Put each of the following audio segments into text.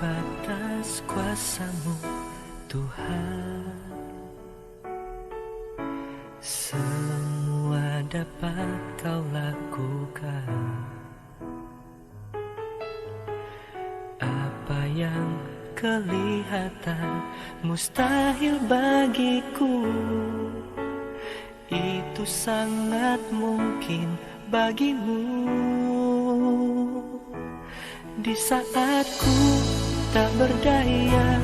batas kuasa-Mu, Tuhan. Semua dapat Kau lakukan. Apa yang kelihatan mustahil bagiku, itu sangat mungkin bagimu. Di saat ku tak berdaya,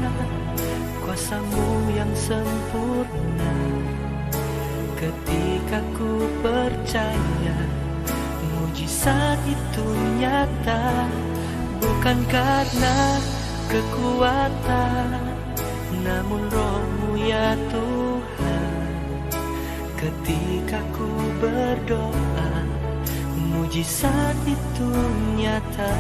kuasa-Mu yang sempurna. Ketika ku percaya, mujizat itu nyata. Bukan karena kekuatan, namun Roh-Mu ya Tuhan. Ketika ku berdoa, mujizat itu nyata.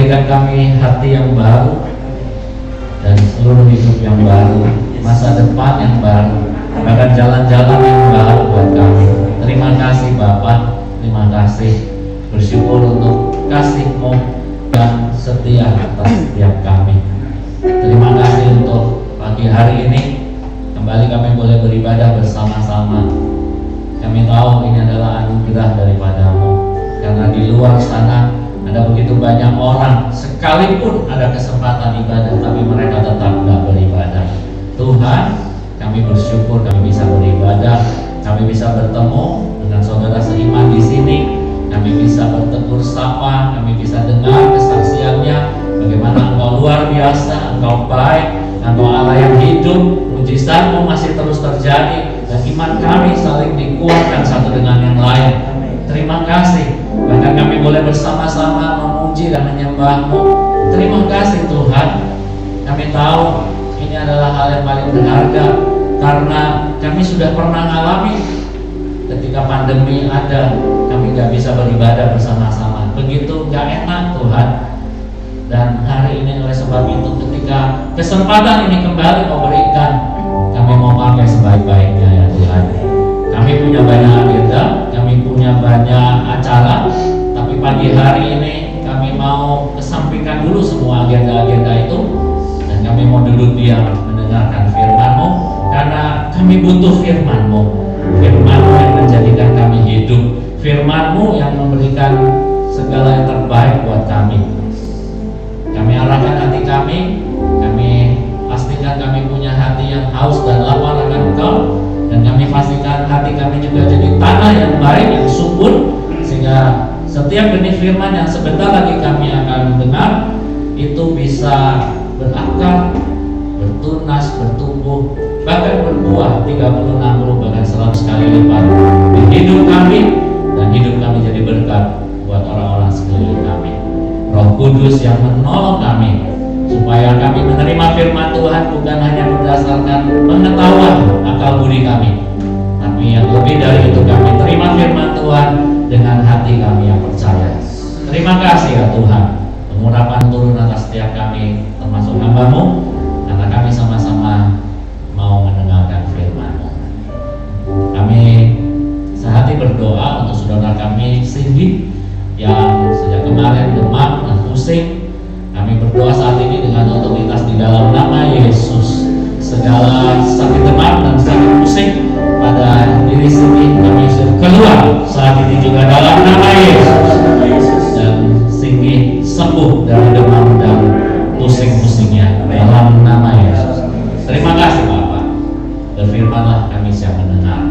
memberikan kami hati yang baru dan seluruh hidup yang baru, masa depan yang baru, bahkan jalan-jalan yang baru buat kami. Terima kasih Bapak, terima kasih, bersyukur untuk kasih-Mu dan setia atas setiap kami. Terima kasih untuk pagi hari ini kembali kami boleh beribadah bersama-sama. Kami tahu ini adalah anugerah daripada-Mu, karena di luar sana ada begitu banyak orang, sekalipun ada kesempatan ibadah, tapi mereka tetap tidak beribadah. Tuhan, kami bersyukur kami bisa beribadah, kami bisa bertemu dengan saudara seiman di sini, kami bisa bertegur sapa, kami bisa dengar kesaksiannya, bagaimana Engkau luar biasa, Engkau baik, Engkau Allah yang hidup, mujizat-Mu masih terus terjadi, dan iman kami saling dikuatkan satu dengan yang lain. Terima kasih, bahkan kami boleh bersama-sama memuji dan menyembah-Mu. Terima kasih Tuhan. Kami tahu ini adalah hal yang paling berharga, karena kami sudah pernah alami ketika pandemi ada, kami gak bisa beribadah bersama-sama. Begitu gak enak Tuhan. Dan hari ini oleh sebab itu, ketika kesempatan ini kembali Kau berikan, kami mau pakai sebaik-baiknya ya Tuhan. Kami punya banyak agenda, kami punya banyak acara, pagi hari ini kami mau kesampingkan dulu semua agenda-agenda itu, dan kami mau duduk diam mendengarkan firman-Mu, karena kami butuh firman-Mu, firman-Mu yang menjadikan kami hidup, firman-Mu yang memberikan segala yang terbaik buat kami. Kami arahkan hati kami pastikan kami punya hati yang haus dan lapar akan Engkau, dan kami pastikan hati kami juga jadi tanah yang baik, yang subur, sehingga setiap benih firman yang sebentar lagi kami akan dengar itu bisa berakar, bertunas, bertumbuh, bahkan berbuah 30, 60, bahkan 100 kali lipat di hidup kami, dan hidup kami jadi berkat buat orang-orang sekeliling kami. Roh Kudus yang menolong kami supaya kami menerima firman Tuhan bukan hanya berdasarkan pengetahuan akal budi kami, tapi yang lebih dari itu kami terima firman Tuhan dengan hati kami yang percaya. Terima kasih ya Tuhan, pengurapan turun atas setiap kami termasuk hamba-Mu, karena kami sama-sama mau mendengarkan firman-Mu. Kami sehati berdoa untuk saudara kami Cindy yang sejak kemarin demam dan pusing. Kami berdoa saat ini dengan otoritas di dalam nama Yesus, segala sakit demam dan sakit pusing pada diri Cindy kami keluar saat ini juga dalam nama Yesus, dan Cindy sembuh dari demam dan pusing-pusingnya dalam nama Yesus. Terima kasih Bapak, berfirmanlah kami siap mendengar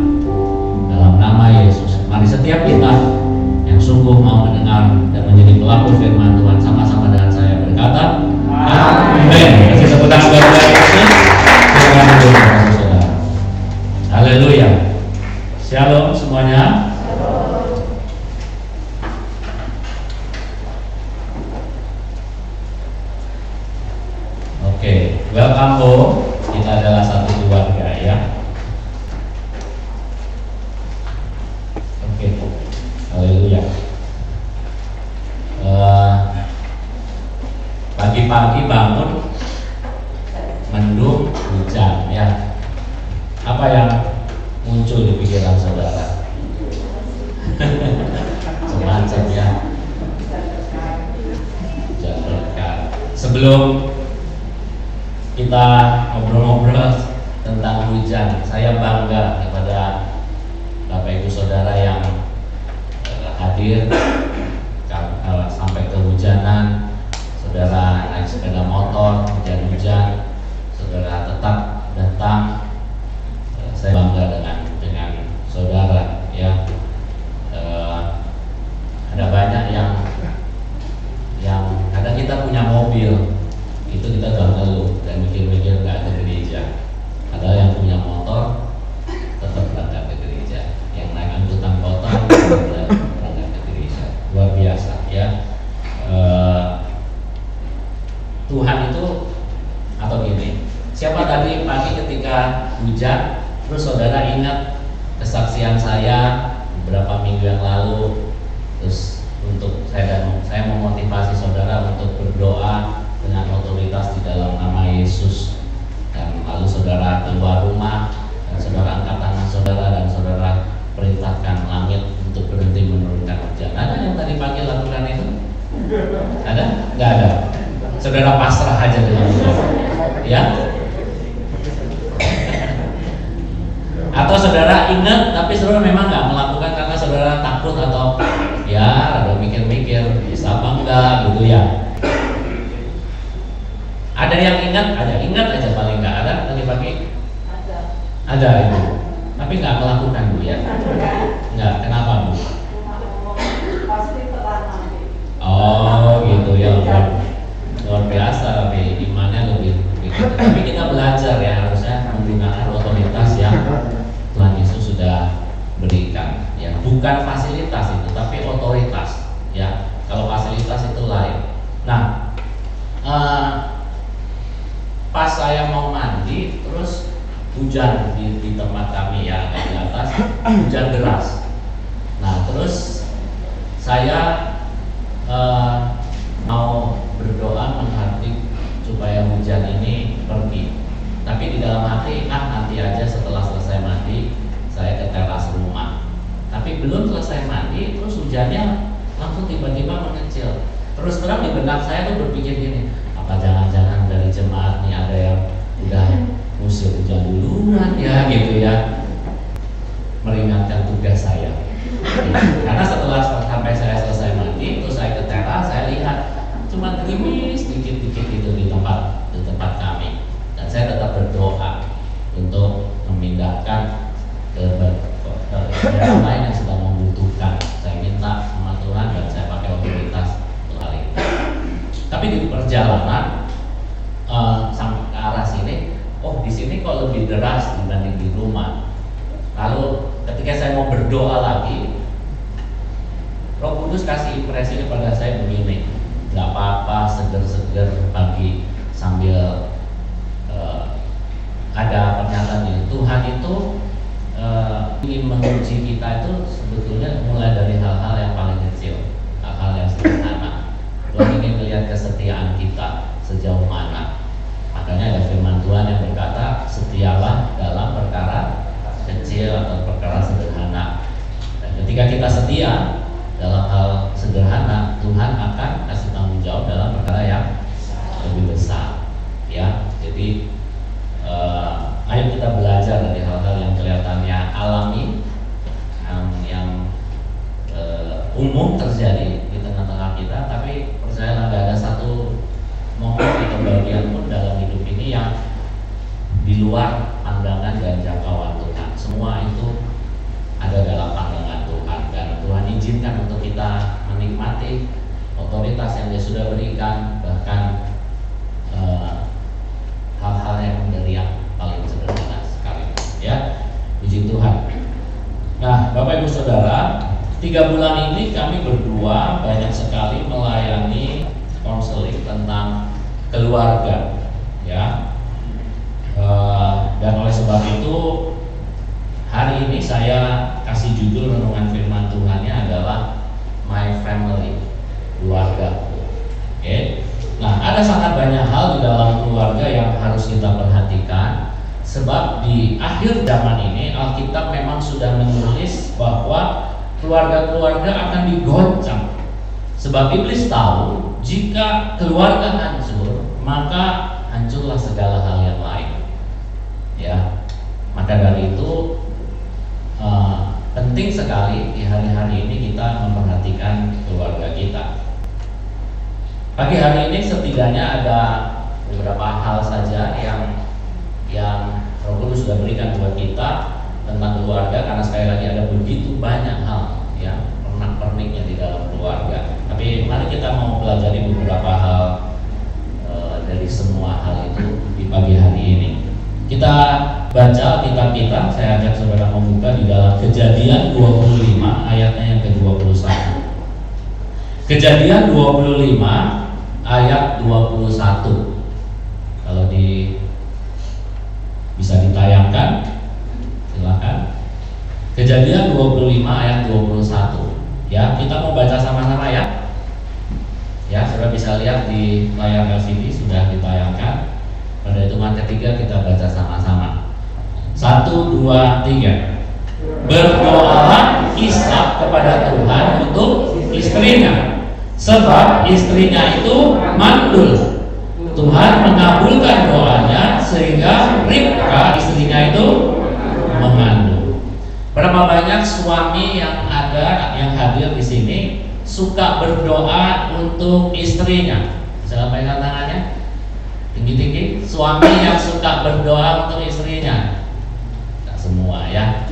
dalam nama Yesus. Mari setiap kita yang sungguh mau mendengar dan menjadi pelaku firman Tuhan sama-sama dengan saya berkata amin. Kasih tepuk tangan buat Yesus. Silakan duduk saudara. Haleluya. Shalom semuanya. Oke, welcome home. Kita adalah satu keluarga ya. Oke, haleluya. Pagi-pagi bangun mendung hujan ya. Apa yang muncul di pikiran saudara? Semacam ya. Hujan berkat. Sebelum kita ngobrol-ngobrol tentang hujan, saya bangga kepada Bapak Ibu Saudara yang hadir sampai kehujanan. Saudara naik sepeda motor, hujan-hujan, saudara tetap datang. Saya bangga dengan saudara ya. Ada banyak yang kadang kita punya mobil, itu kita udah ngeluh dan mikir-mikir nggak ke gereja. Ada yang punya motor tetap berangkat ke gereja, yang naik angkutan kota berangkat ke gereja. Luar biasa ya. Tuhan itu, atau gini, siapa tadi pagi ketika hujan, terus saudara ingat kesaksian saya beberapa minggu yang lalu, terus untuk saya memotivasi saudara untuk berdoa dengan otoritas di dalam nama Yesus, dan lalu saudara keluar rumah dan saudara angkat tangan saudara dan saudara perintahkan langit untuk berhenti menurunkan hujan. Ada yang tadi pagi lakukan itu? Ada? Nggak ada. Saudara pasrah aja dengan Tuhan, ya. Atau saudara ingat tapi saudara memang nggak melakukan karena saudara takut atau ya ada mikir-mikir bisa apa enggak gitu ya. Ada yang ingat aja paling nggak ada tadi pagi. Ada itu, tapi nggak melakukan Bu ya. Nggak, kenapa Bu? Oh gitu ya. Luar biasa, tapi imannya lebih tapi kita belajar ya, harusnya menggunakan otoritas yang Tuhan Yesus sudah berikan ya, bukan fasilitas itu tapi otoritas ya. Kalau fasilitas itu lain. Nah, pas saya mau mandi terus hujan di tempat kami ya, agak di atas, hujan deras. Nah terus saya mau berdoa menghardik supaya hujan ini pergi, tapi di dalam hati nanti aja setelah selesai mandi saya ke teras rumah. Tapi belum selesai mandi terus hujannya langsung tiba-tiba mengecil. Terus terang di benak saya tuh berpikir gini, apa jangan-jangan dari jemaat nih ada yang udah musim hujan duluan ya gitu ya, meringankan tugas saya. Karena setelah sampai saya selesai mandi, terus saya ke teras, saya lihat cuma gerimis dikit-dikit itu di tempat kami, dan saya tetap berdoa untuk memindahkan ke daerah lain yang sedang membutuhkan. Saya minta sama Tuhan dan saya pakai otoritas untuk hal itu. Tapi di perjalanan sampai ke arah sini, oh di sini kok lebih deras dibanding di rumah. Lalu ketika saya mau berdoa lagi, Roh Kudus kasih impresi kepada saya begini, nggak apa-apa, seger-seger pagi sambil ada pernyataan ini. Tuhan itu ingin menguji kita itu sebetulnya mulai dari hal-hal yang paling kecil, hal-hal yang sederhana. Tuhan ingin melihat kesetiaan kita sejauh mana. Makanya ada firman Tuhan yang berkata, setialah dalam perkara kecil atau perkara sederhana. Dan ketika kita setia dalam hal sederhana, Tuhan akan kasih tanggung jawab dalam perkara yang lebih besar. Ya, jadi ayo kita belajar dari hal-hal yang kelihatannya alami, yang umum terjadi di tengah-tengah kita, tapi percayalah nggak ada satu momen atau bagian pun dalam hidup ini yang di luar pandangan dan jangkauan Tuhan. Semua itu ada dalam pandangan Tuhan, dan Tuhan izinkan untuk kita menikmati otoritas yang Dia sudah berikan, bahkan hal-hal yang dari yang paling sederhana sekali. Ya, puji Tuhan. Nah, Bapak Ibu Saudara, 3 bulan ini kami berdua banyak sekali melayani konseling tentang keluarga, ya. Dan oleh sebab itu hari ini saya kasih judul renungan firman Tuhannya adalah My Family, keluargaku. Oke. Nah, ada sangat banyak hal di dalam keluarga yang harus kita perhatikan, sebab di akhir zaman ini Alkitab memang sudah menulis bahwa keluarga-keluarga akan digoncang. Sebab iblis tahu jika keluarga hancur, maka hancurlah segala hal yang lain. Ya, maka dari itu penting sekali di hari-hari ini kita memperhatikan keluarga kita. Pagi hari ini setidaknya ada beberapa hal saja yang Roh Kudus sudah berikan buat kita tentang keluarga, karena sekali lagi ada begitu banyak hal ya pernak-perniknya di dalam keluarga. Tapi mari kita mau pelajari beberapa hal dari semua hal itu di pagi hari ini. Kita baca kitab kita, saya ajak saudara membuka di dalam Kejadian 25 ayatnya yang ke-21. Kejadian 25 ayat 21. Kalau bisa ditayangkan, silakan. Kejadian 25 ayat 21. Ya, kita mau baca sama-sama ya. Ya, saudara bisa lihat di layar LCD sudah ditayangkan. Pada hitungan ketiga kita baca sama-sama. 1, 2, 3. Berdoalah Ishak kepada Tuhan untuk istrinya, sebab istrinya itu mandul. Tuhan mengabulkan doanya sehingga Ribka istrinya itu mengandung. Berapa banyak suami yang hadir di sini suka berdoa untuk istrinya? Bisa angkat tangannya tinggi-tinggi. Suami yang suka berdoa untuk istrinya? Tidak semua ya.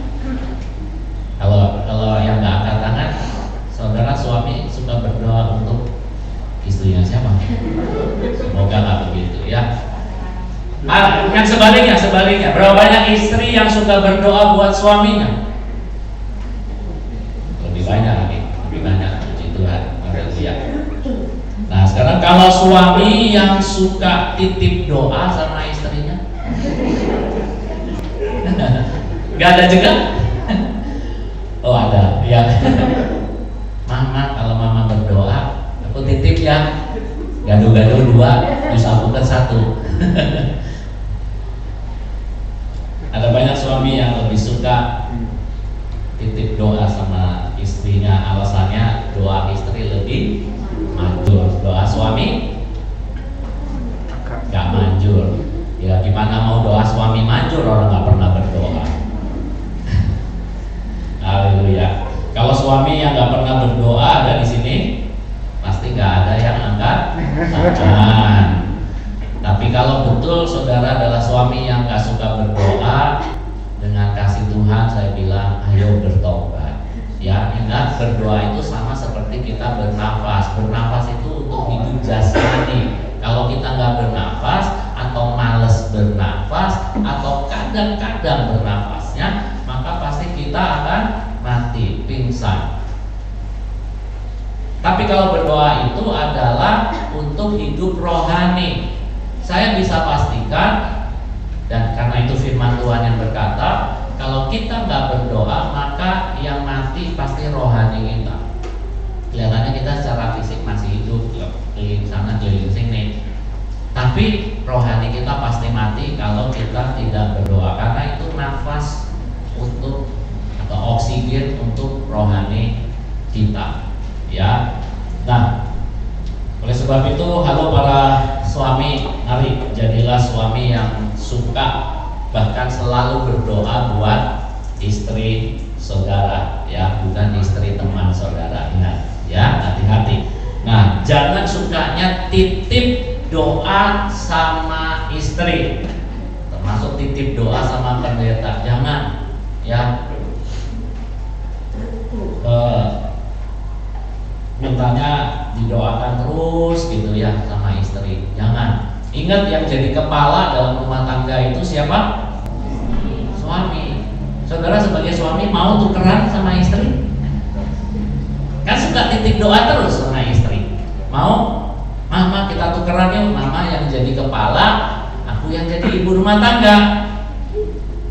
Kalau yang nggak angkat tangan, saudara suami suka berdoa untuk istrinya siapa? Semoga nggak begitu ya. Yang sebaliknya, berapa banyak istri yang suka berdoa buat suaminya? Lebih banyak, puji Tuhan, haleluya. Nah, sekarang kalau suami yang suka titip doa sama istrinya, nggak ada juga? Oh ada, ya. Mama, kalau mama berdoa, aku titip ya. Gaduh-gaduh 2, disampaikan 1. Ada banyak suami yang lebih suka titip doa sama istri Istrinya, alasannya doa istri lebih manjur, doa suami gak manjur. Ya gimana mau doa suami manjur orang gak pernah berdoa. Haleluya. Kalau suami yang gak pernah berdoa ada di sini, pasti gak ada yang angkat tangan. Tapi kalau betul saudara adalah suami yang gak suka berdoa, dengan kasih Tuhan saya bilang ayo bertobat. Ya, ingat berdoa itu sama seperti kita bernafas. Bernafas itu untuk hidup jasmani. Kalau kita nggak bernafas atau males bernafas atau kadang-kadang bernafasnya, maka pasti kita akan mati, pingsan. Tapi kalau berdoa itu adalah untuk hidup rohani. Saya bisa pastikan, dan karena itu firman Tuhan yang berkata, kalau kita nggak berdoa maka yang mati pasti rohani kita. Kelihatannya kita secara fisik masih hidup, keliling sana keliling sini, tapi rohani kita pasti mati kalau kita tidak berdoa, karena itu nafas untuk atau oksigen untuk rohani kita. Ya, nah oleh sebab itu halo para suami, mari jadilah suami yang suka bahkan selalu berdoa buat istri saudara, ya, bukan istri teman saudara. Ingat, ya, hati-hati. Nah, jangan sukanya titip doa sama istri, termasuk titip doa sama pendeta. Jangan, ya. Mintanya didoakan terus gitu ya sama istri. Jangan. Ingat, yang jadi kepala dalam rumah tangga itu siapa? Suami. Saudara sebagai suami mau tukeran sama istri? Kan suka titip doa terus sama istri. Mau? Mama kita tukeran yuk, mama yang jadi kepala, aku yang jadi ibu rumah tangga.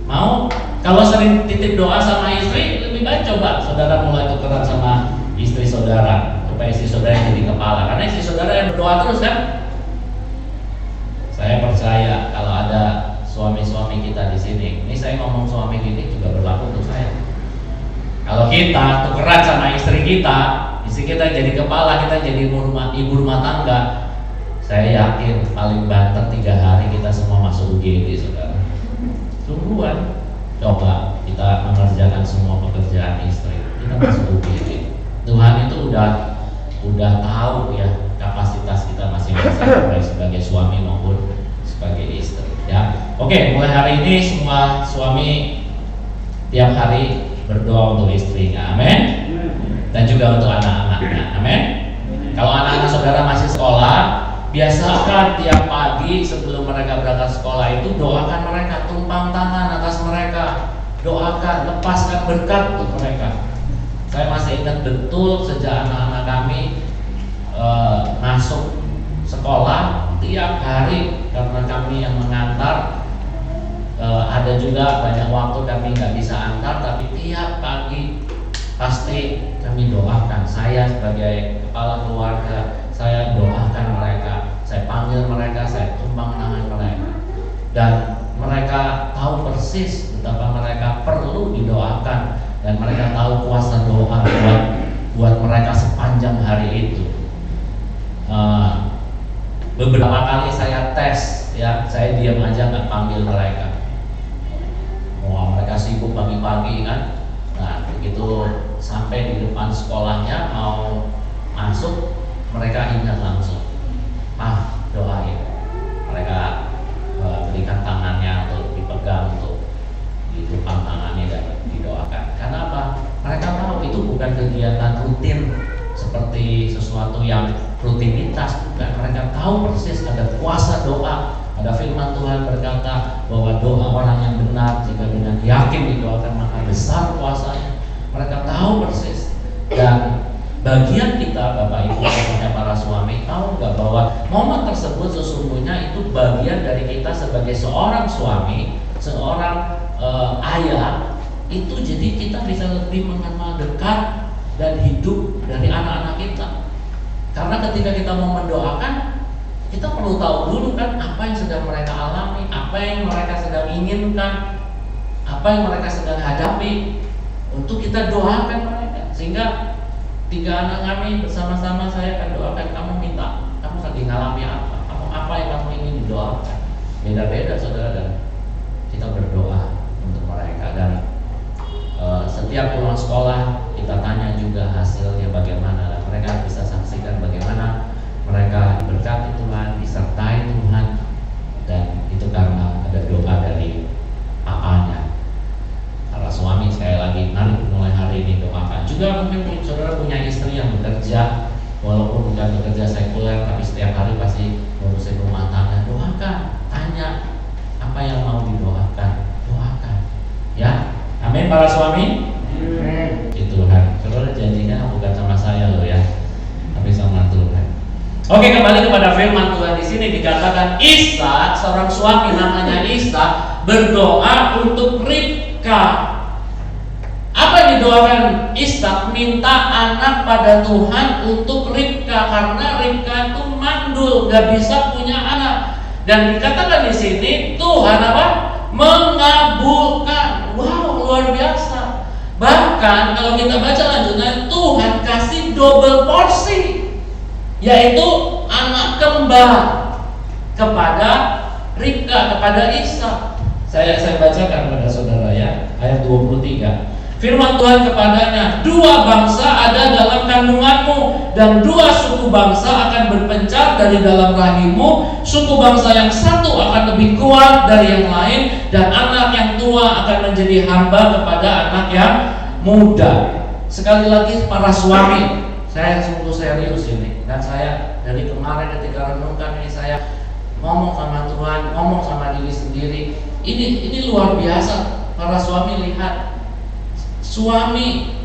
Mau? Kalau sering titip doa sama istri, lebih baik coba saudara mulai tukeran sama istri saudara, supaya istri saudara yang jadi kepala. Karena istri saudara yang berdoa terus kan. Saya percaya kalau ada suami-suami kita di sini, ini saya ngomong suami ini juga berlaku untuk saya. Kalau kita tukeran sama istri kita jadi kepala, kita jadi ibu rumah tangga, saya yakin paling banter 3 hari kita semua masuk UGD, saudara. Tungguan, coba kita mengerjakan semua pekerjaan istri, kita masuk UGD. Tuhan itu udah tahu ya kapasitas kita masing-masing, baik sebagai suami maupun sebagai istri, ya. Oke, mulai hari ini semua suami tiap hari berdoa untuk istrinya, amin. Dan juga untuk anak-anaknya, amin. Kalau anak-anak saudara masih sekolah, biasakan tiap pagi sebelum mereka berangkat sekolah itu doakan mereka, tumpang tangan atas mereka, doakan, lepaskan berkat untuk mereka. Saya masih ingat betul sejak anak-anak kami masuk sekolah, tiap hari karena kami yang mengantar, ada juga banyak waktu kami nggak bisa antar, tapi tiap pagi pasti kami doakan. Saya sebagai kepala keluarga, saya doakan mereka, saya panggil mereka, saya tumpang tangan mereka, dan mereka tahu persis betapa mereka perlu didoakan, dan mereka tahu kuasa doa buat mereka sepanjang hari itu. Beberapa kali saya tes, ya, saya diam aja nggak panggil mereka. Wah, mereka sibuk pagi-pagi kan. Nah, begitu sampai di depan sekolahnya mau masuk, mereka ingat langsung, doain. Mereka berikan tangannya untuk dipegang, untuk ditumpang tangannya dan didoakan. Karena apa? Mereka tahu itu bukan kegiatan rutin seperti sesuatu yang rutinitas, bukan. Mereka tahu persis ada kuasa doa. Ada firman Tuhan berkata bahwa doa orang yang benar jika dengan yakin didoakan maka besar kuasanya. Mereka tahu persis. Dan bagian kita Bapak Ibu khususnya para suami, tahu nggak bahwa momen tersebut sesungguhnya itu bagian dari kita sebagai seorang suami, seorang ayah. Itu jadi kita bisa lebih mengenal dekat dan hidup dari anak-anak kita. Karena ketika kita mau mendoakan, kita perlu tahu dulu kan apa yang sedang mereka alami, apa yang mereka sedang inginkan, apa yang mereka sedang hadapi, untuk kita doakan mereka. Sehingga Tiga anak kami bersama-sama saya akan doakan, kamu minta, kamu lagi ngalami apa, kamu apa yang kamu ingin didoakan. Beda-beda saudara, dan kita berdoa untuk mereka. Dan setiap pulang sekolah kita tanya juga hasilnya bagaimana, dan mereka bisa saksikan bagaimana mereka diberkati Tuhan, disertai Tuhan. Dan itu karena ada doa dari papanya. Para suami sekali lagi, mari mulai hari ini doakan. Juga mungkin saudara punya istri yang bekerja, walaupun bukan bekerja sekuler, tapi setiap hari pasti ngurusin rumah tangga. Doakan, tanya apa yang mau didoakan, doakan. Ya, amin para suami. Itu Tuhan. Saudara janjinya bukan sama saya loh ya, tapi sama Tuhan. Oke, kembali kepada firman Tuhan. Di sini dikatakan Ishak, seorang suami namanya Ishak, berdoa untuk Ribka. Apa yang didoakan Ishak? Minta anak pada Tuhan untuk Ribka, karena Ribka itu mandul, gak bisa punya anak. Dan dikatakan di sini Tuhan apa? Mengabulkan. Wow, luar biasa. Bahkan kalau kita baca lanjutnya, Tuhan kasih double porsi, yaitu anak kembar kepada Ribka, kepada Ishak. Saya bacakan kepada saudara ya, ayat 23. Firman Tuhan kepadanya, dua bangsa ada dalam kandunganmu, dan dua suku bangsa akan berpencar dari dalam rahimmu. Suku bangsa yang satu akan lebih kuat dari yang lain, dan anak yang tua akan menjadi hamba kepada anak yang muda. Sekali lagi para suami, saya sungguh serius ini. Dan saya dari kemarin ketika renungkan ini, saya ngomong sama Tuhan, ngomong sama diri sendiri. Ini luar biasa. Para suami, lihat, suami,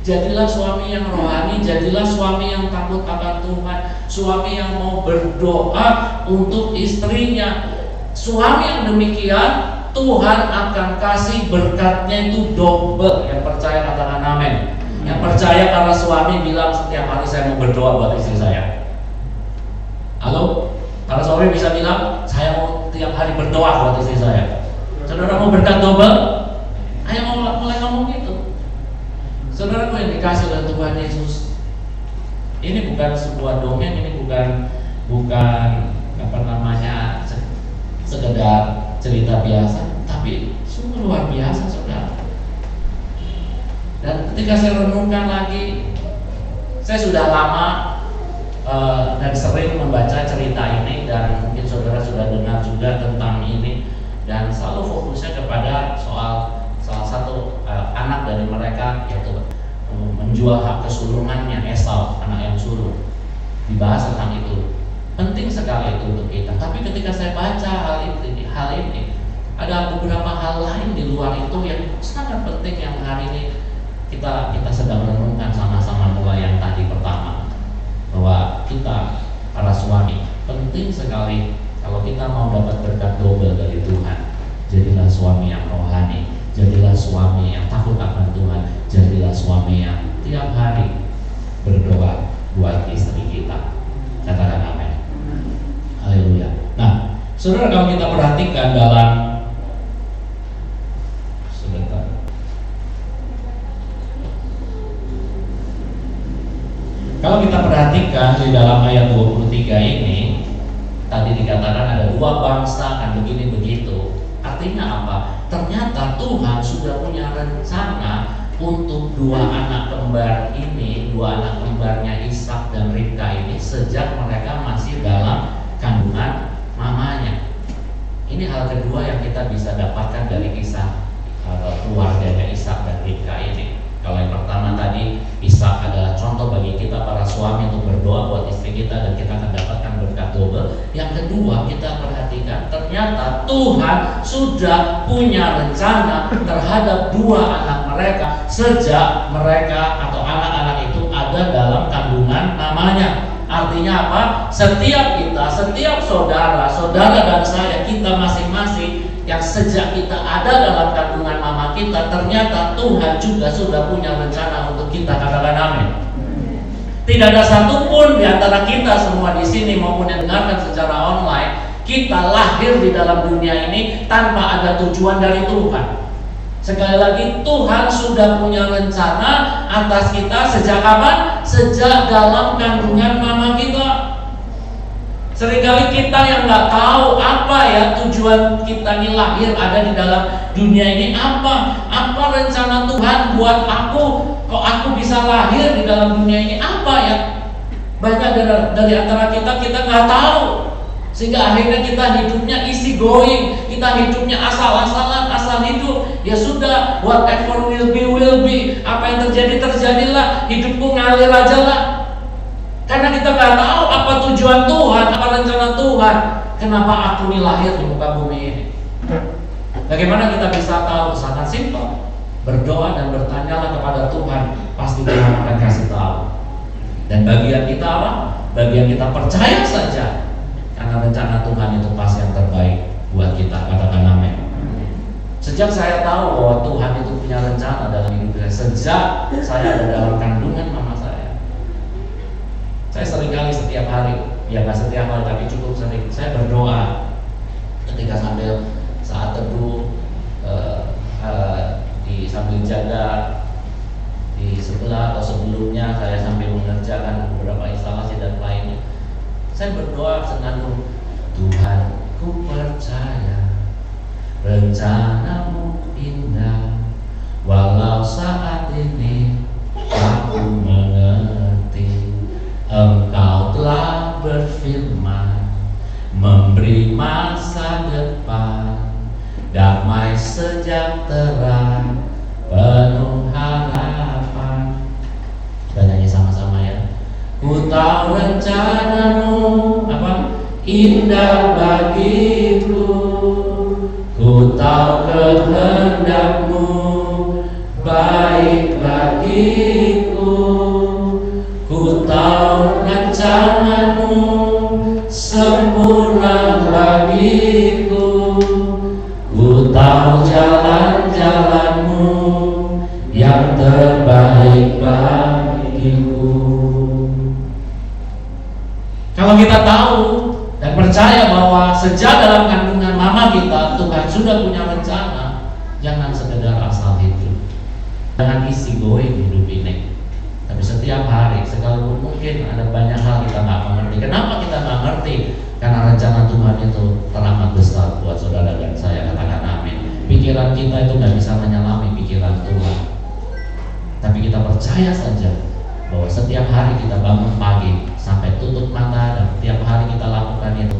jadilah suami yang rohani, jadilah suami yang takut akan Tuhan, suami yang mau berdoa untuk istrinya. Suami yang demikian, Tuhan akan kasih berkatnya itu double. Yang percaya katakan amin. Yang percaya para suami bilang setiap hari saya mau berdoa buat istri saya. Halo? Para suami bisa bilang saya mau tiap hari berdoa buat istri saya. Saudara mau berkat double? Ayo mulai ngomong gitu. Saudara yang dikasih oleh Tuhan Yesus, ini bukan sebuah dongeng, ini bukan apa namanya sekedar cerita biasa, tapi sungguh luar biasa saudara. Dan ketika saya renungkan lagi, saya sudah lama dan sering membaca cerita ini, dan mungkin saudara sudah dengar juga tentang ini, dan selalu fokusnya kepada soal salah satu anak dari mereka, yaitu menjual hak kesulungannya, Esau, anak yang sulung. Dibahas tentang itu. Penting sekali itu untuk kita. Tapi ketika saya baca hal ini, ada beberapa hal lain di luar itu yang sangat penting yang hari ini kita sedang renungkan sama-sama. Mulai yang tadi pertama, bahwa kita para suami penting sekali kalau kita mau dapat berkat double dari Tuhan. Jadilah suami yang rohani, jadilah suami yang takut akan Tuhan, jadilah suami yang tiap hari berdoa buat istri kita. Katakan amin. Haleluya. Nah, saudara, kalau kita perhatikan dalam Kalau kita perhatikan di dalam ayat 23 ini, tadi dikatakan ada dua bangsa akan begini begitu. Artinya apa? Ternyata Tuhan sudah punya rencana untuk dua anak kembar ini, dua anak kembarnya Ishak dan Ribka ini, sejak mereka masih dalam kandungan mamanya. Ini hal kedua yang kita bisa dapatkan dari kisah keluarganya Ishak dan Ribka ini. Kalau yang pertama tadi, Ishak adalah contoh bagi kita para suami untuk berdoa buat istri kita, dan kita akan dapatkan berkat double. Yang kedua, kita perhatikan ternyata Tuhan sudah punya rencana terhadap dua anak mereka sejak mereka atau anak-anak itu ada dalam kandungan mamanya. Artinya apa? Setiap kita, setiap saudara dan saya, kita masing-masing yang sejak kita ada dalam kandungan mama kita, ternyata Tuhan juga sudah punya rencana untuk kita. Katakan amin. Tidak ada satupun di antara kita semua di sini maupun yang dengarkan secara online, kita lahir di dalam dunia ini tanpa ada tujuan dari Tuhan. Sekali lagi, Tuhan sudah punya rencana atas kita sejak kapan? Sejak dalam kandungan mama kita. Seringkali kita yang nggak tahu apa ya tujuan kita ini lahir ada di dalam dunia ini, apa rencana Tuhan buat aku, kok aku bisa lahir di dalam dunia ini, apa ya? Banyak dari antara kita nggak tahu, sehingga akhirnya kita hidupnya easy going, kita hidupnya asal-asalan, asal hidup. Ya sudah, whatever will be, apa yang terjadi terjadilah, hidupku ngalir aja lah. Karena kita nggak tahu apa tujuan Tuhan, apa rencana Tuhan. Kenapa aku ini lahir di muka bumi ini? Bagaimana kita bisa tahu? Sangat simpel. Berdoa dan bertanyalah kepada Tuhan, pasti Tuhan akan kasih tahu. Dan bagian kita apa? Bagian kita percaya saja, karena rencana Tuhan itu pasti yang terbaik buat kita. Katakan amin. Sejak saya tahu bahwa Tuhan itu punya rencana dalam hidup saya, sejak saya ada dalam kandungan mama saya seringkali setiap hari, ya nggak setiap hari tapi cukup sering, saya berdoa ketika sambil saat teduh, sambil jaga di sebelah atau sebelumnya saya sambil mengerjakan beberapa instalasi dan lainnya. Saya berdoa senandung, Tuhan, ku percaya rencanamu indah, walau saat ini aku mengerti. Engkau telah berfirman, memberi masa depan, damai sejahtera, penuh harapan. Kita nyanyi sama-sama ya. Ku tahu rencanamu apa? Indah bagiku. Ku tahu kehendakmu baik bagiku. Ku tahu rencanamu sempurna bagiku. Ku tahu jalan-jalanmu yang terbaik bagiku. Kalau kita tahu dan percaya bahwa sejak dalam kandungan mama kita Tuhan sudah punya rencana, jangan sekedar asal hidup, jangan easy going hidup ini. Tapi setiap hari, sekalipun mungkin ada banyak hal kita nggak mengerti. Kenapa kita nggak ngerti? Karena rencana Tuhan itu teramat besar buat saudara dan saya. Katakan amin. Pikiran kita itu nggak bisa menyelami pikiran Tuhan. Tapi kita percaya saja bahwa setiap hari kita bangun pagi sampai tutup mata dan setiap hari kita lakukan itu,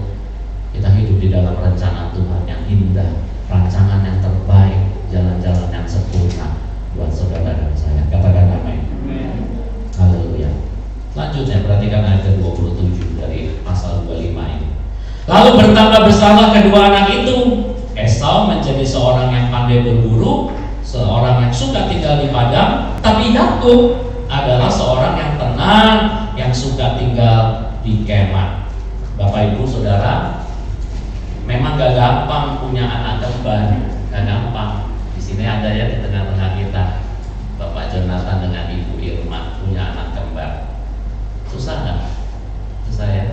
kita hidup di dalam rencana Tuhan yang indah, rancangan yang terbaik, jalan-jalan yang sempurna buat saudara dan saya. Katakan amin. Haleluya. Selanjutnya perhatikan ayat ke-27 dari pasal 25 ini. Lalu bertambah besarlah kedua anak itu. Esau menjadi seorang yang pandai berburu, seorang yang suka tinggal di padang. Tapi Yakub adalah seorang yang tenang, yang suka tinggal di kemah. Bapak Ibu Saudara, memang gak gampang punya anak kembar, gak gampang. Di sini ada ya di tengah-tengah kita, Bapak Jonathan dengan Ibu Irma punya anak kembar. Susah nggak? Susah ya?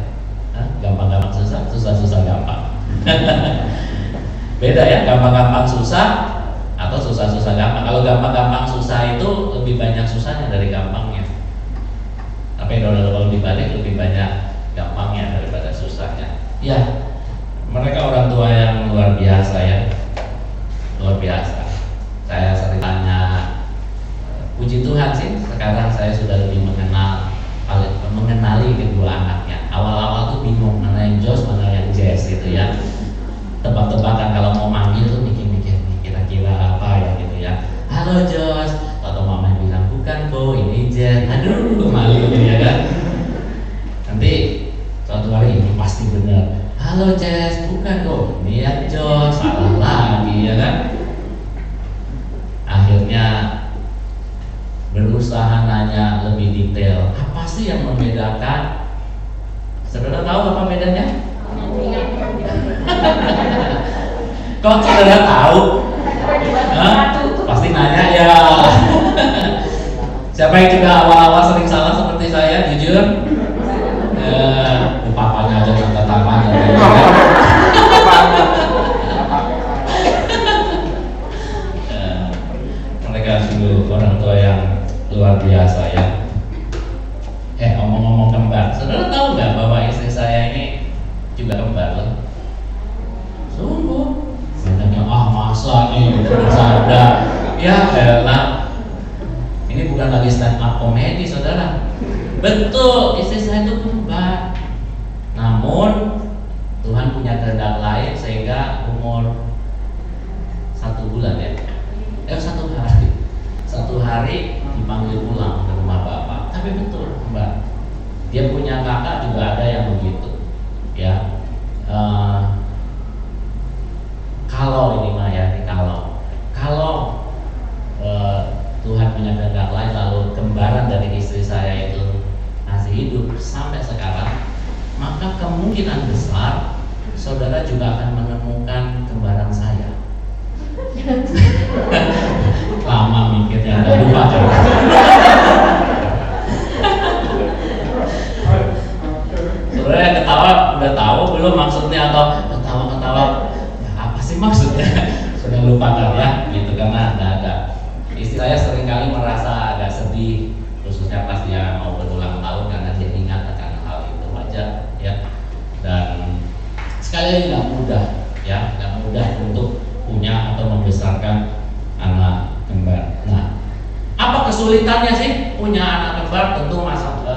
Gampang-gampang susah, susah-susah gampang. Beda ya, gampang-gampang susah atau susah-susah gampang. Kalau gampang-gampang susah itu lebih banyak susahnya dari gampangnya. Tapi kalau dibalik lebih banyak gampangnya daripada susahnya. Ya, mereka orang tua yang luar biasa ya, luar biasa. Saya sering tanya, puji Tuhan sih, sekarang saya sudah lebih mengenali kedua anaknya. Awal-awal tuh bingung mana yang Jos, mana yang Jess gitu ya. Tebak-tebakan kalau mau manggil tuh mikir-mikir nih kira-kira apa ya gitu ya. Halo Jos, atau mama bilang bukan kok ini Jess. Aduh, malu gitu ya kan. Nanti suatu hari ini pasti benar. Halo Jess, bukan kok ini ya Jos, salah lagi ya kan. Akhirnya berusaha nanya lebih detail, apa sih yang membedakan? Saudara tahu apa bedanya? Kok saudara tahu? Pasti nanya ya. Siapa yang juga awal-awal sering salah seperti saya, jujur? Papanya aja angkat tangan. luar biasa ya. Ngomong-ngomong kembar, saudara tahu nggak bahwa istri saya ini juga kembar loh? Sungguh. Katanya, masa nih ada. Ya elah, ini bukan lagi stand up komedi saudara. Betul, istri saya itu kembar. Namun Tuhan punya kehendak lain sehingga umur 1 bulan ya, 1 hari dipanggil pulang ke rumah bapak. Tapi betul Mbak, dia punya kakak juga ada yang begitu ya. Kalau ini mah ya, kalau Tuhan punya kehendak lain lalu kembaran dari istri saya itu masih hidup sampai sekarang, maka kemungkinan besar saudara juga akan menemukan kembaran saya. Lama mikirnya, udah lupa kan? Saudara yang ketawa udah tahu belum maksudnya, atau ketawa ya apa sih maksudnya? Sudah lupa kan ya, gitu, karena nggak ada. Istri saya seringkali merasa agak sedih, khususnya pas dia mau berulang tahun karena dia ingat akan hal itu, wajar ya. Dan sekali lagi nggak mudah ya, nggak mudah untuk punya atau membesarkan anak kembar. Nah, apa kesulitannya sih punya anak kembar? Tentu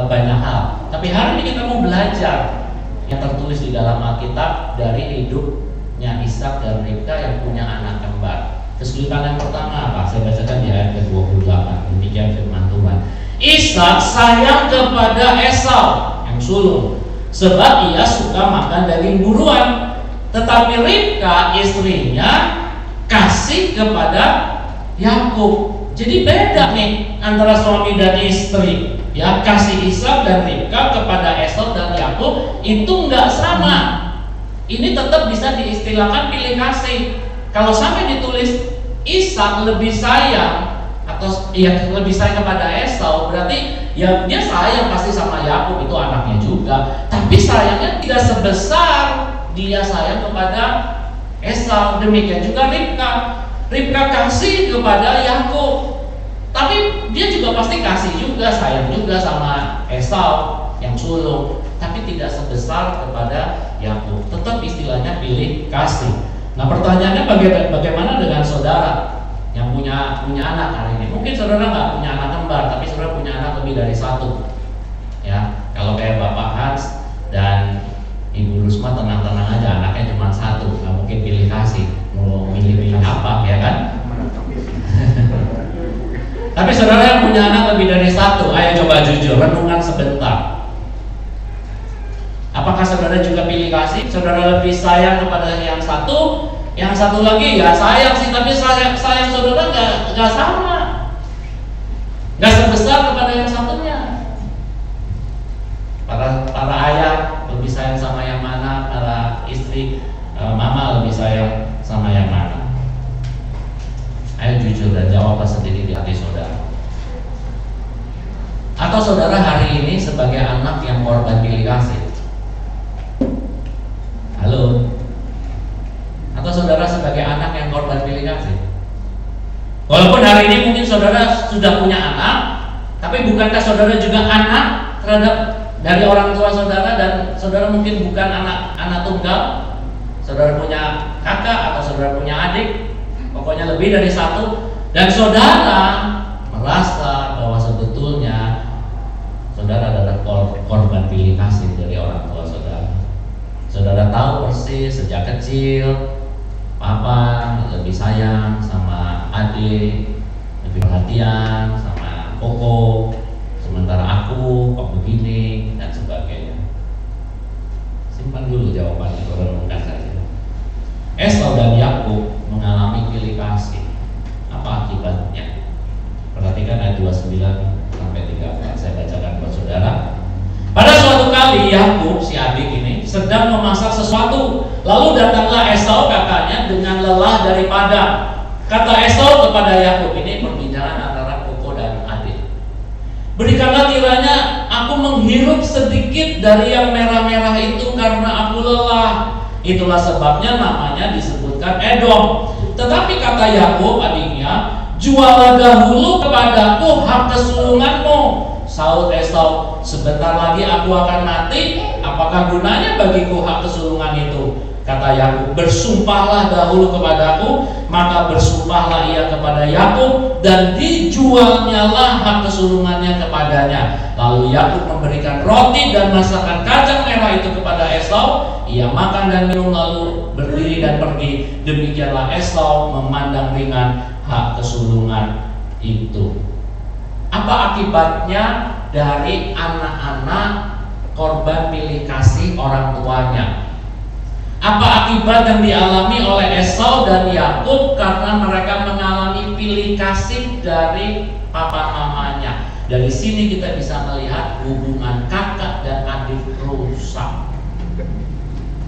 banyak hal. Tapi hari ini kita mau belajar yang tertulis di dalam Alkitab dari hidupnya Ishak dan Ribka yang punya anak kembar. Kesulitan yang pertama apa? Saya bacakan di ayat ke-28. Demikian firman Tuhan. Ishak sayang kepada Esau yang sulung, sebab ia suka makan daging buruan. Tetapi Ribka istrinya kasih kepada Yakub. Jadi beda nih antara suami dan istri. Ya, kasih Ishak dan Ribka kepada Esau dan Yakub itu nggak sama. Ini tetap bisa diistilahkan pilih kasih. Kalau sampai ditulis Ishak lebih sayang atau ya lebih sayang kepada Esau, berarti ya dia sayang pasti sama Yakub, itu anaknya juga. Tapi sayangnya tidak sebesar dia sayang kepada Esau. Demikian juga Ribka. Ribka kasih kepada Yakub, tapi dia juga pasti kasih juga, sayang juga sama Esau yang sulung, tapi tidak sebesar kepada Yakub. Tetap istilahnya pilih kasih. Nah, pertanyaannya bagaimana dengan saudara yang punya anak hari ini? Mungkin saudara nggak punya anak kembar, tapi saudara punya anak lebih dari 1. Ya, kalau kayak Bapak Hans dan Ibu Rusma tenang-tenang aja, anaknya cuma 1, nggak mungkin pilih kasih. Mau milih apa ya kan? Tapi saudara yang punya anak lebih dari 1, ayo coba jujur, renungan sebentar. Apakah saudara juga pilih kasih? Saudara lebih sayang kepada yang satu lagi ya sayang sih, tapi sayang saudara nggak sama, nggak sebesar kepada yang satunya. Para ayah lebih sayang sama yang mana? Para istri, mama lebih sayang sama yang mana? Ayo jujur dan jawab sendiri di hati saudara. Atau saudara hari ini sebagai anak yang korban pilih kasih? Halo? Atau saudara sebagai anak yang korban pilih kasih? Walaupun hari ini mungkin saudara sudah punya anak, tapi bukankah saudara juga anak terhadap dari orang tua saudara, dan saudara mungkin bukan anak tunggal? Saudara punya kakak atau saudara punya adik, pokoknya lebih dari 1, dan saudara merasa bahwa sebetulnya saudara adalah korban pilih kasih dari orang tua saudara. Saudara tahu persis sejak kecil papa lebih sayang sama adik, lebih perhatian sama koko, sementara aku kok begini dan sebagainya. Simpan dulu jawabannya, renungkan saja. Esau dan Yakub mengalami pilih kasih. Apa akibatnya? Perhatikan ayat 29 sampai 34. Saya bacakan buat saudara. Pada suatu kali Yakub, si adik ini, sedang memasak sesuatu. Lalu datanglah Esau kakaknya dengan lelah dari padang. Kata Esau kepada Yakub, ini perbincangan antara koko dan adik. Berikanlah kiranya aku menghirup sedikit dari yang merah-merah itu karena aku lelah. Itulah sebabnya namanya disebutkan Edom. Tetapi kata Yakub adiknya, jualah dahulu kepadaku hak kesulunganmu. Saud Esau, sebentar lagi aku akan mati, apakah gunanya bagiku hak kesulungan itu? Kata Yakub, bersumpahlah dahulu kepadaku. Maka bersumpahlah ia kepada Yakub, dan dijualnyalah hak kesulungannya kepadanya. Lalu Yakub memberikan roti dan masakan kacang merah itu kepada Esau. Ia makan dan minum lalu berdiri dan pergi. Demikianlah Esau memandang ringan hak kesulungan itu. Apa akibatnya dari anak-anak korban pilih kasih orang tuanya? Apa akibat yang dialami oleh Esau dan Yakub karena mereka mengalami pilih kasih dari papa mamanya? Dari sini kita bisa melihat hubungan kakak dan adik rusak.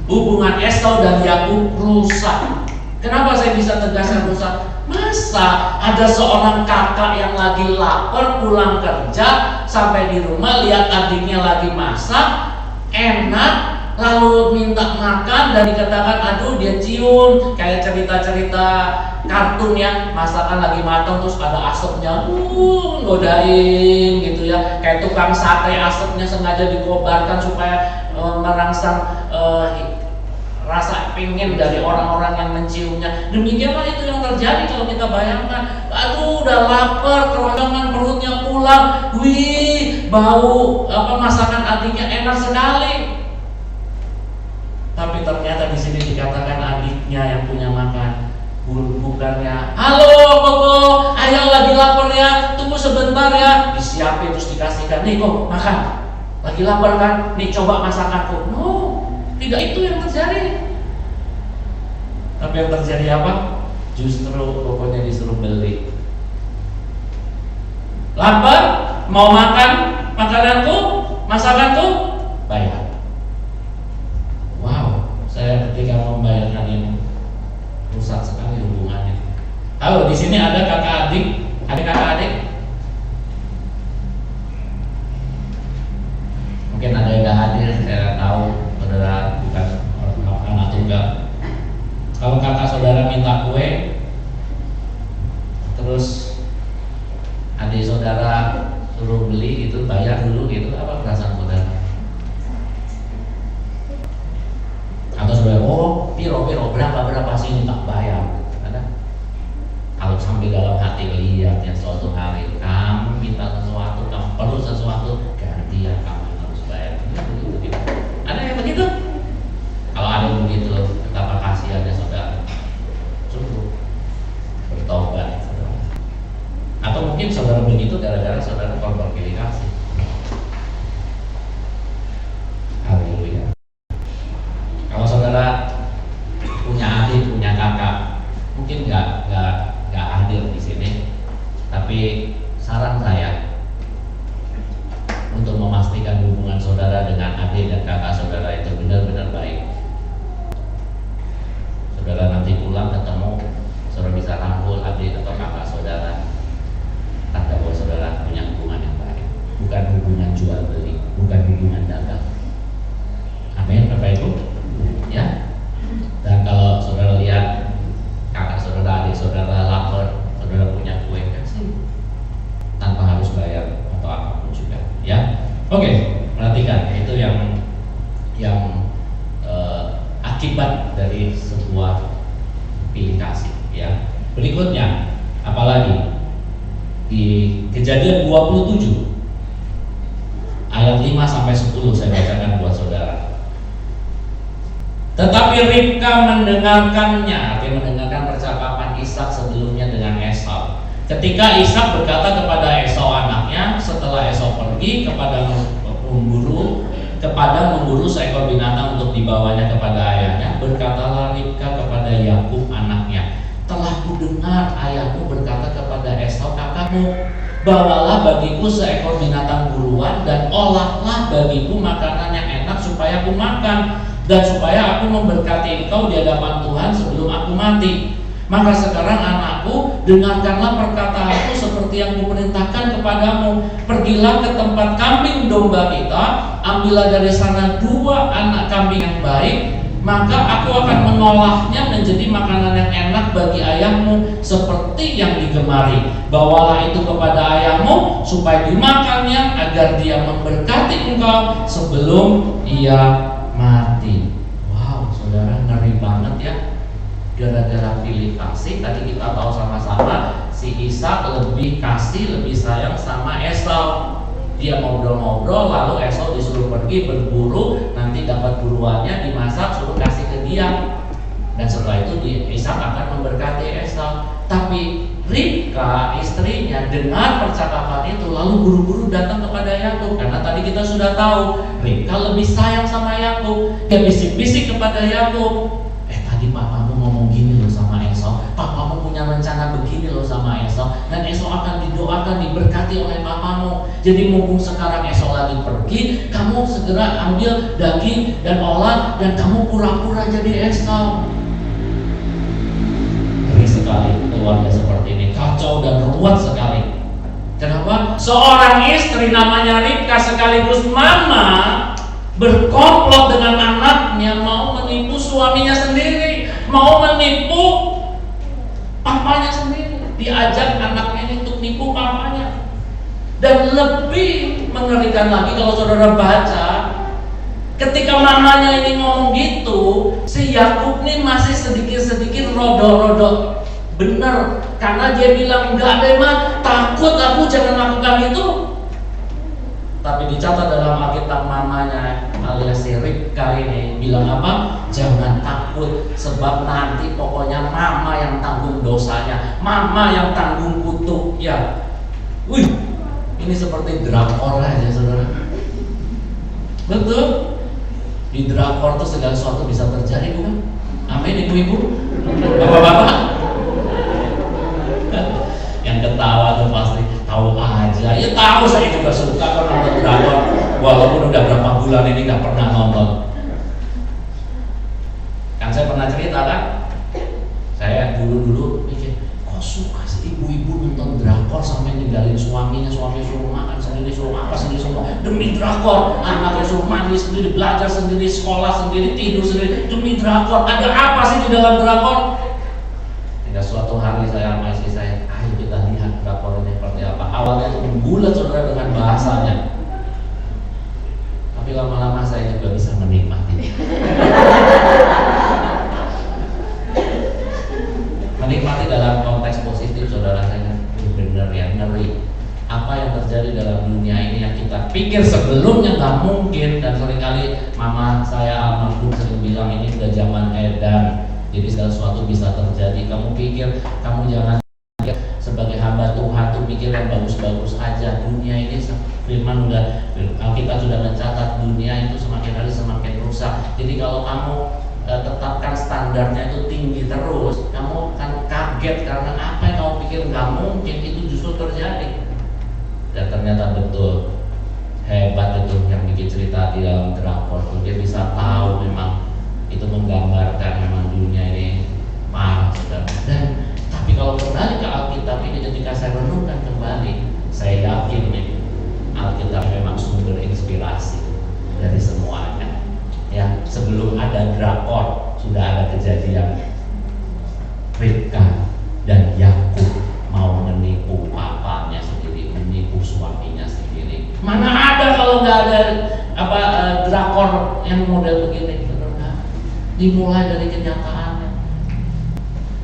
Hubungan Esau dan Yakub rusak. Kenapa saya bisa tegaskan rusak? Masa ada seorang kakak yang lagi lapar pulang kerja, sampai di rumah lihat adiknya lagi masak enak, lalu minta makan dan dikatakan aduh dia cium, kayak cerita-cerita kartun ya, masakan lagi matang terus ada asapnya, godain gitu ya, kayak tukang sate asapnya sengaja dikobarkan supaya merangsang rasa pengen dari orang-orang yang menciumnya. Demikianlah itu yang terjadi kalau kita bayangkan, aduh udah lapar, keroncongan perutnya pulang, wih bau masakan adiknya enak sekali. Tapi ternyata di sini dikatakan adiknya yang punya makan, bukannya halo koko, ayo lagi lapar ya, tunggu sebentar ya, disiapin terus dikasihkan, nih kok makan, lagi lapar kan, nih coba masakanku. No, tidak itu yang terjadi. Tapi yang terjadi apa? Justru pokoknya disuruh beli. Lapar, mau makan makananku, masakanku, bayar. Wow, saya ketika membayarkan ini rusak sekali hubungannya. Halo, di sini ada kakak adik, kakak adik. Mungkin ada yang nggak hadir, saya tahu saudara bukan anak tunggal. Kalau kakak saudara minta kue, terus adik saudara suruh beli gitu, bayar dulu gitu, apa perasaan saudara? Atau saudara, oh piro berapa sih tak bayar? Ada? Kalau sampai dalam hati lihat ya suatu hari kamu minta sesuatu, kamu perlu sesuatu, gantian kamu harus bayar. Gitu. Ada yang begitu? Kalau ada yang begitu, betapa kasihannya saudara. Cukup bertobat saudara. Atau mungkin saudara begitu gara-gara saudara korban pilih kasih. Haleluya. Kalau saudara punya adik, punya kakak, mungkin nggak hadir di sini, tapi saran saya untuk memastikan hubungan saudara dengan adik dan kakak saudara itu benar-benar baik. Saudara nanti pulang ketemu, saudara bisa rangkul adik atau kakak saudara, tanda bahwa saudara punya hubungan yang baik, bukan hubungan jual beli, bukan hubungan dagang. Amin, Bapak Ibu. Ya. Dan kalau saudara lihat kakak saudara, adik saudara lapar, saudara punya kue, kasih tanpa harus bayar atau apapun juga. Ya. Oke, perhatikan itu yang akibat dari sebuah pilih kasih. Ya. Berikutnya, apalagi di Kejadian 27 ayat 5 sampai 10 saya bacakan buat saudara. Tetapi Ribka mendengarkannya, artinya mendengarkan percakapan Ishak sebelumnya dengan Esau. Ketika Ishak berkata kepada Esau anaknya, setelah Esau pergi kepada memburu seekor binatang untuk dibawanya kepada ayahnya, berkatalah Ribka kepada Yakub anaknya, telah kudengar ayahmu berkata kepada Esau kakakmu, bawalah bagiku seekor binatang buruan dan olahlah bagiku makanan yang enak supaya aku makan, dan supaya aku memberkati engkau di hadapan Tuhan sebelum aku mati. Maka sekarang anakku, dengarkanlah perkataanku seperti yang kuperintahkan kepadamu. Pergilah ke tempat kambing domba kita, ambillah dari sana 2 anak kambing yang baik, maka aku akan mengolahnya menjadi makanan yang enak bagi ayahmu seperti yang digemari. Bawalah itu kepada ayahmu supaya dimakannya, agar dia memberkati engkau sebelum ia mati. Wow, saudara, ngeri banget ya. Gara-gara pilih kasih, tadi kita tahu sama-sama si Ishak lebih kasih, lebih sayang sama Esau. Dia ngobrol-ngobrol, lalu Esau disuruh pergi berburu, nanti dapat buruannya dimasak, suruh kasih ke dia. Dan setelah itu Ishak akan memberkati Esau. Tapi Ribka, istrinya, dengar percakapan itu, lalu buru-buru datang kepada Yakub. Karena tadi kita sudah tahu Ribka lebih sayang sama Yakub. Dia bisik-bisik kepada Yakub, tadi papamu ngomong gini loh sama Esau, papamu punya rencana begini loh sama Esau, dan Esau akan didoakan, diberkati oleh papamu. Jadi mumpung sekarang Esau lagi pergi, kamu segera ambil daging dan olah, dan kamu pura-pura jadi Esau. Ngeri sekali keluarga seperti ini, kacau dan ruwet sekali. Kenapa? Seorang istri namanya Ribka sekaligus mama berkomplot dengan anaknya, mau menipu suaminya sendiri, mau menipu papanya sendiri. Diajak anaknya ini untuk nipu papanya. Dan lebih mengerikan lagi kalau saudara baca, ketika mamanya ini ngomong gitu, si Yakub ini masih sedikit-sedikit rodo-rodo bener, karena dia bilang, enggak deh ma, takut aku, jangan lakukan itu. Tapi dicatat dalam Alkitab mamanya alias si Ribka ini bilang apa? Jangan takut, sebab nanti pokoknya mama yang tanggung dosanya, mama yang tanggung kutuknya. Wih, ini seperti drakor aja saudara. Betul? Di drakor tuh segala sesuatu bisa terjadi, bukan? Amin, ibu-ibu, bapak-bapak. Yang ketawa tuh pasti tahu aja. Ya tahu, saya juga suka kan nonton drakor, walaupun udah berapa bulan ini nggak pernah nonton. Kan saya pernah cerita kan, saya dulu mikir, kok suka sih ibu-ibu nonton drakor sampai ninggalin suaminya, suami suruh makan sendiri, suruh apa sendiri semua demi drakor, anaknya suruh mandi sendiri, belajar sendiri, sekolah sendiri, tidur sendiri demi drakor. Ada apa sih di dalam drakor? Hingga suatu hari saya sama istri saya, ayo kita lihat drakor ini seperti apa. Awalnya itu membulat saudara dengan bahasanya, tapi lama-lama saya juga bisa menikmati. Menikmati dalam konteks positif saudara, saya benar ya, ngeri apa yang terjadi dalam dunia ini yang kita pikir sebelumnya nggak mungkin. Dan seringkali mama saya almarhum sering bilang ini sudah zaman edan, jadi segala sesuatu bisa terjadi. Kamu pikir, kamu jangan sebagai hamba Tuhan tuh mikir yang bagus-bagus aja. Dunia ini, firman udah, kita sudah mencatat dunia itu semakin hari semakin rusak. Jadi kalau kamu tetapkan standarnya itu tinggi terus, kamu akan kaget karena apa yang kamu pikir nggak mungkin itu justru terjadi. Dan ternyata betul, hebat itu yang bikin cerita di dalam drakor. Dia bisa tahu memang itu menggambarkan memang dunia ini parah saudara. Dan tapi kalau kembali ke Alkitab ini, ketika saya renungkan kembali, saya yakin nih Alkitab memang sumber inspirasi dari semuanya. Ya, sebelum ada drakor sudah ada kejadian Ribka dan Yakub mau menipu papanya sendiri, menipu suaminya sendiri. Mana ada kalau nggak ada drakor yang model begini, saudara. Dimulai dari kenyataannya.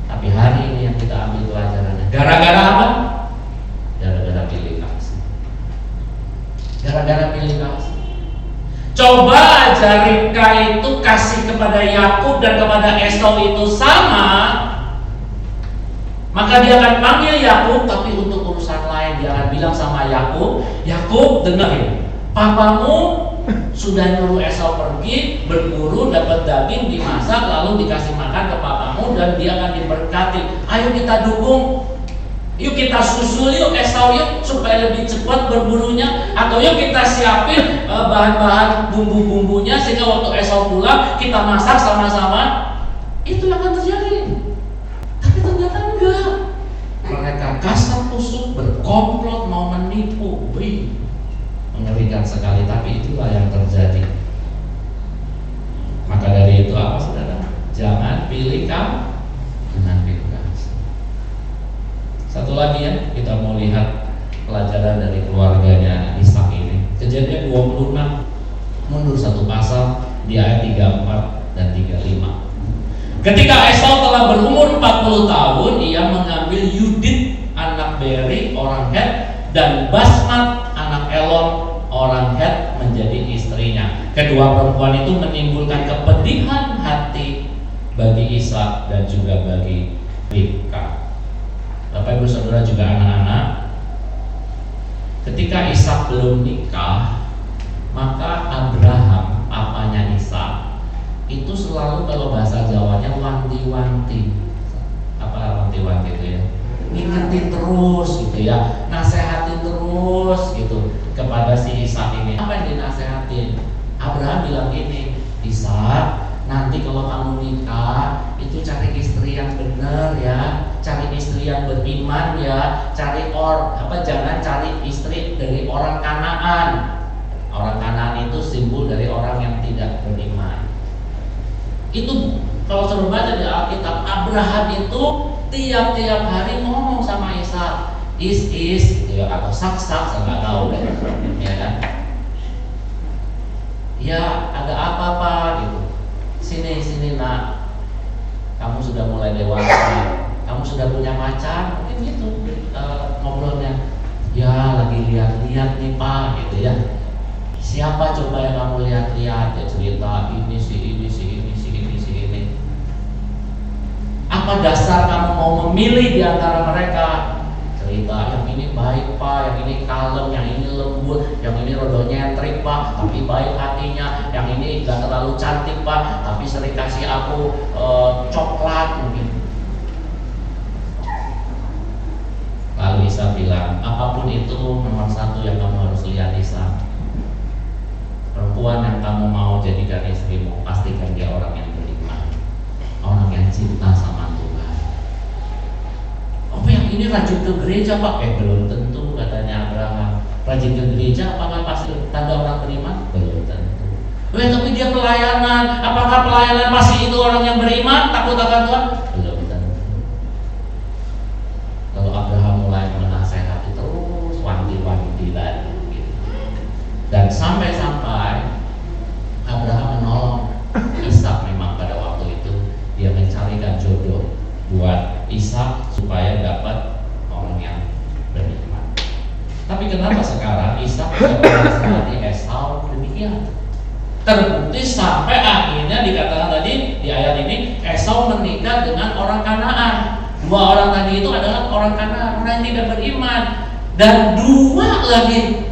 Tapi hari ini yang kita ambil pelajarannya, gara-gara apa? Gara-gara pilih kasih. Gara-gara pilih kasih. Coba aja Ribka itu kasih kepada Yakub dan kepada Esau itu sama, maka dia akan panggil Yakub, tapi untuk urusan lain dia akan bilang sama Yakub, Yakub dengerin, papamu sudah nyuruh Esau pergi berburu, dapat daging dimasak, lalu dikasih makan ke papamu dan dia akan diberkati. Ayo kita dukung, yuk kita susul yuk Esau yuk supaya lebih cepat berburunya, atau yuk kita siapin bahan-bahan bumbu-bumbunya sehingga waktu Esau pulang kita masak sama-sama. Itu yang akan terjadi. Tapi ternyata enggak. Mereka kasar kusuk, berkomplot mau menipu. Wih, mengerikan sekali. Tapi itulah yang terjadi. Maka dari yaitu apa saudara? Jangan pilih kamu, jangan pilih kasih. Satu lagi ya, kita mau lihat pelajaran dari keluarganya Ishak ini. Kejadian 26, mundur satu pasal di ayat 34 dan 35. Ketika Esau telah berumur 40 tahun, ia mengambil Yudit anak Beri orang Het dan Basmat anak Elon orang Het menjadi istrinya. Kedua perempuan itu menimbulkan kepedihan hati bagi Ishak dan juga bagi Ribka. Bapak Ibu Saudara juga anak-anak, ketika Ishak belum nikah, maka Abraham, papanya Ishak, itu selalu kalau bahasa Jawanya wanti-wanti. Apa wanti-wanti itu ya? Ingetin terus gitu ya, nasehatin terus gitu kepada si Ishak ini. Apa yang dinasehatin? Abraham bilang gini, Ishak, nanti kalau kamu nikah itu cari istri yang benar ya, cari istri yang beriman ya, jangan cari istri dari orang Kanaan. Orang Kanaan itu simbol dari orang yang tidak beriman. Itu kalau sudah baca di Alkitab, Abraham itu tiap-tiap hari ngomong sama Ishak, is gitu ya, atau sak saya nggak tahu deh, ya kan? Ya ada apa gitu, sini nak, kamu sudah mulai dewasa, kamu sudah punya pacar, mungkin gitu ngobrolnya. Ya lagi lihat-lihat nih Pak, gitu ya. Siapa coba yang kamu lihat-lihat? Ya cerita ini si ini. Apa dasar kamu mau memilih di antara mereka? Cerita yang ini baik Pak, yang ini kalem, yang ini lembut, yang ini rodo nyentrik Pak, tapi baik hatinya, yang ini gak terlalu cantik Pak, tapi sering kasih aku coklat mungkin. Lalu Isa bilang, apapun itu nomor satu yang kamu harus lihat Isa, perempuan yang kamu mau jadikan istrimu, pastikan dia orang yang beriman, orang yang cinta sama Tuhan. Oh yang ini rajin ke gereja Pak? Belum tentu, katanya Abraham. Rajin ke gereja apakah pasti tanda orang beriman? Belum tentu. Tapi dia pelayanan, apakah pelayanan pasti itu orang yang beriman, takut akan Tuhan? Belum tentu. Lalu Abraham mulai menasehati terus, wanti-wanti lagi gitu. Dan sampai-sampai Abraham menolong Ishak. Memang pada waktu itu dia mencarikan jodoh buat Ishak supaya dapat orang yang beriman. Tapi kenapa sekarang Ishak menasihati Esau demikian? Terbukti sampai akhirnya dikatakan tadi di ayat ini, Esau menikah dengan orang Kanaan. Dua orang tadi itu adalah orang Kanaan, orang yang tidak beriman. Dan dua lagi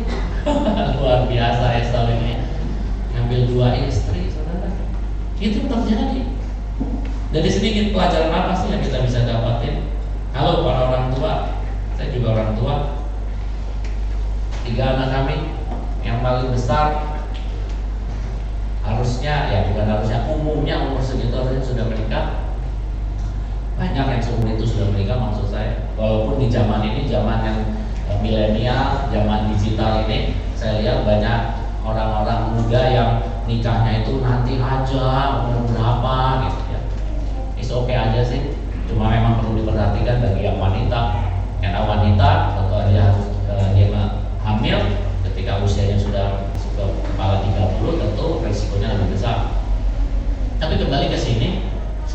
luar biasa Esau ini ngambil dua istri, saudara. Itu terjadi. Jadi sedikit pelajaran apa sih yang kita bisa dapatin? Kalau para orang tua, saya juga orang tua, 3 anak kami, yang paling besar harusnya, umumnya umur segitu harusnya sudah menikah. Banyak yang seumur itu sudah menikah, maksud saya. Walaupun di zaman ini, zaman yang milenial, zaman digital ini, saya lihat banyak orang-orang muda yang nikahnya itu nanti aja umur berapa gitu ya. Oke aja sih, cuma memang perlu diperhatikan bagi yang wanita. Karena wanita tentu dia harus dia hamil ketika usianya sudah kepala 30, tentu risikonya lebih besar. Tapi kembali ke sini,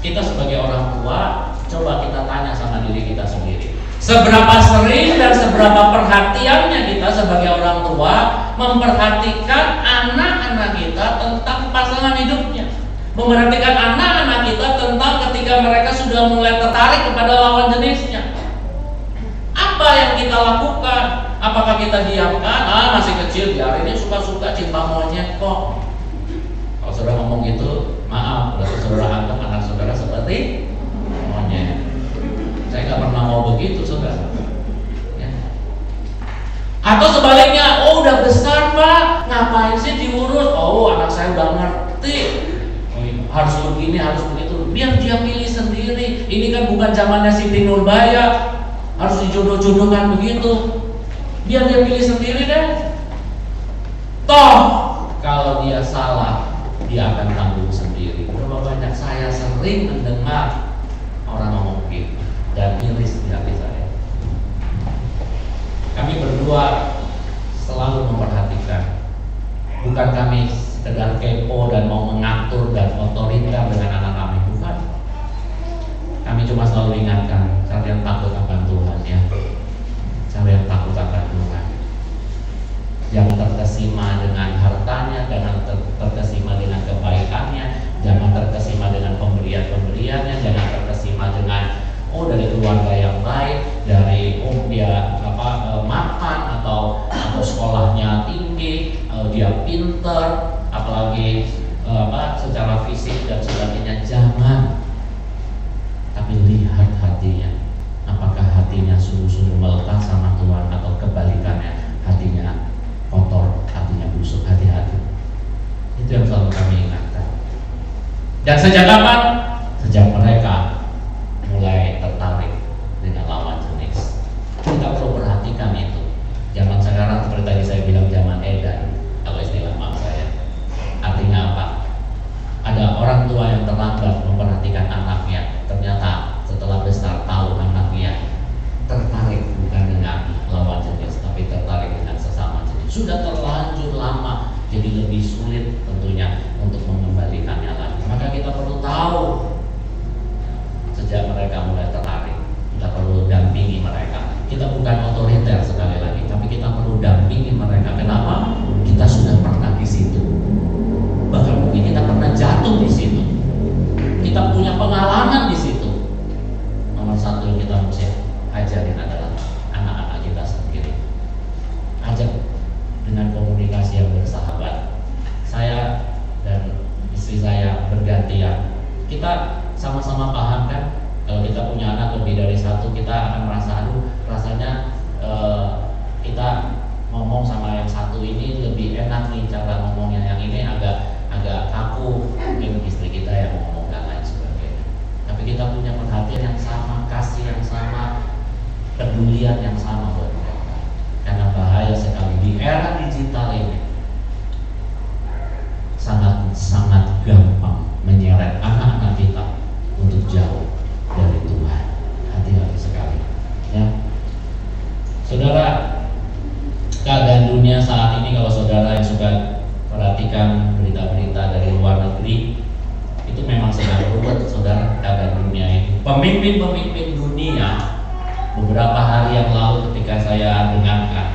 kita sebagai orang tua, coba kita tanya sama diri kita sendiri, seberapa sering dan seberapa perhatiannya kita sebagai orang tua memperhatikan anak-anak kita tentang pasangan hidupnya, memperhatikan anak-anak kita tentang ketika mereka sudah mulai tertarik kepada lawan jenisnya. Apa yang kita lakukan? Apakah kita diamkan? Masih kecil, biar ini suka-suka, cinta monyet kok. Kalau saudara ngomong gitu, maaf, berarti saudara anggap anak saudara seperti monyet. Saya nggak pernah mau begitu, saudara. Ya. Atau sebaliknya, udah besar Pak, ngapain sih diurus? Anak saya udah ngerti, harus begini, harus begitu. Biar dia pilih sendiri. Ini kan bukan zamannya Siti Nurbaya, harus dijodoh-jodohkan begitu. Biar dia pilih sendiri deh. Toh kalau dia salah, dia akan tanggung sendiri. Berapa sering mendengar orang ngomong begitu dan miris di hati saya. Kami berdua selalu memperhatikan, bukan kami sekedar kepo dan mau mengatur dan otoriter dengan anak kami, bukan. Kami cuma selalu ingatkan, kalian takut akan Tuhan ya, kalian takut akan Tuhan. Jangan terkesima dengan hartanya, jangan terkesima dengan kebaikannya, jangan terkesima dengan pemberian-pemberiannya, jangan terkesima dengan dari keluarga yang baik, dari dia makan atau sekolahnya tinggi, dia pinter, apalagi secara fisik dan sebagainya. Jangan, tapi lihat hatinya. Apakah hatinya sungguh-sungguh melekat sama Tuhan atau kebalikannya, hatinya kotor, hatinya busuk. Hati-hati. Itu yang selalu kami ingatkan. Dan sejak kapan? Sejak mereka mulai tertarik dengan lawan jenis. Kita perlu perhatikan itu. Zaman sekarang seperti tadi saya bilang, zaman edan, kalau istilah mak saya. Artinya apa? Ada orang tua yang terlambat memperhatikan anaknya. Ternyata setelah besar tahu anaknya tertarik bukan dengan lawan jenis, tapi tertarik dengan sesama jenis. Sudah terlanjur lama, jadi lebih sulit tentunya untuk mengembalikannya lagi. Maka kita perlu tahu sejak mereka mulai tertarik. Kita perlu dampingi mereka. Kita bukan otoriter sekali lagi, tapi kita perlu dampingi mereka. Kenapa? Kita sudah pernah di situ. Bahkan mungkin kita pernah jatuh di situ. Kita punya pengalaman di situ. Nomor satu yang kita mesti ajarin adalah anak-anak kita sendiri. Ajak dengan komunikasi yang bersahabat. Saya dan istri saya bergantian. Kita sama-sama paham kan, kalau kita punya anak lebih dari satu, kita akan merasa rasanya kita ngomong sama yang satu ini lebih enak nih cara ngomongnya, yang ini agak kaku, mungkin istri kita yang ngomong dan lain sebagainya. Tapi kita punya perhatian yang sama, kasih yang sama, pedulian yang sama buat mereka. Karena bahaya sekali di era digital ini, sangat gampang menyeret anak-anak kita untuk jauh dari Tuhan. Hati-hati sekali ya. Saudara, keadaan dunia saat ini, kalau saudara yang suka perhatikan berita-berita dari luar negeri, itu memang sedang ruwet saudara, keadaan dunia ini. Pemimpin-pemimpin dunia beberapa hari yang lalu ketika saya dengarkan,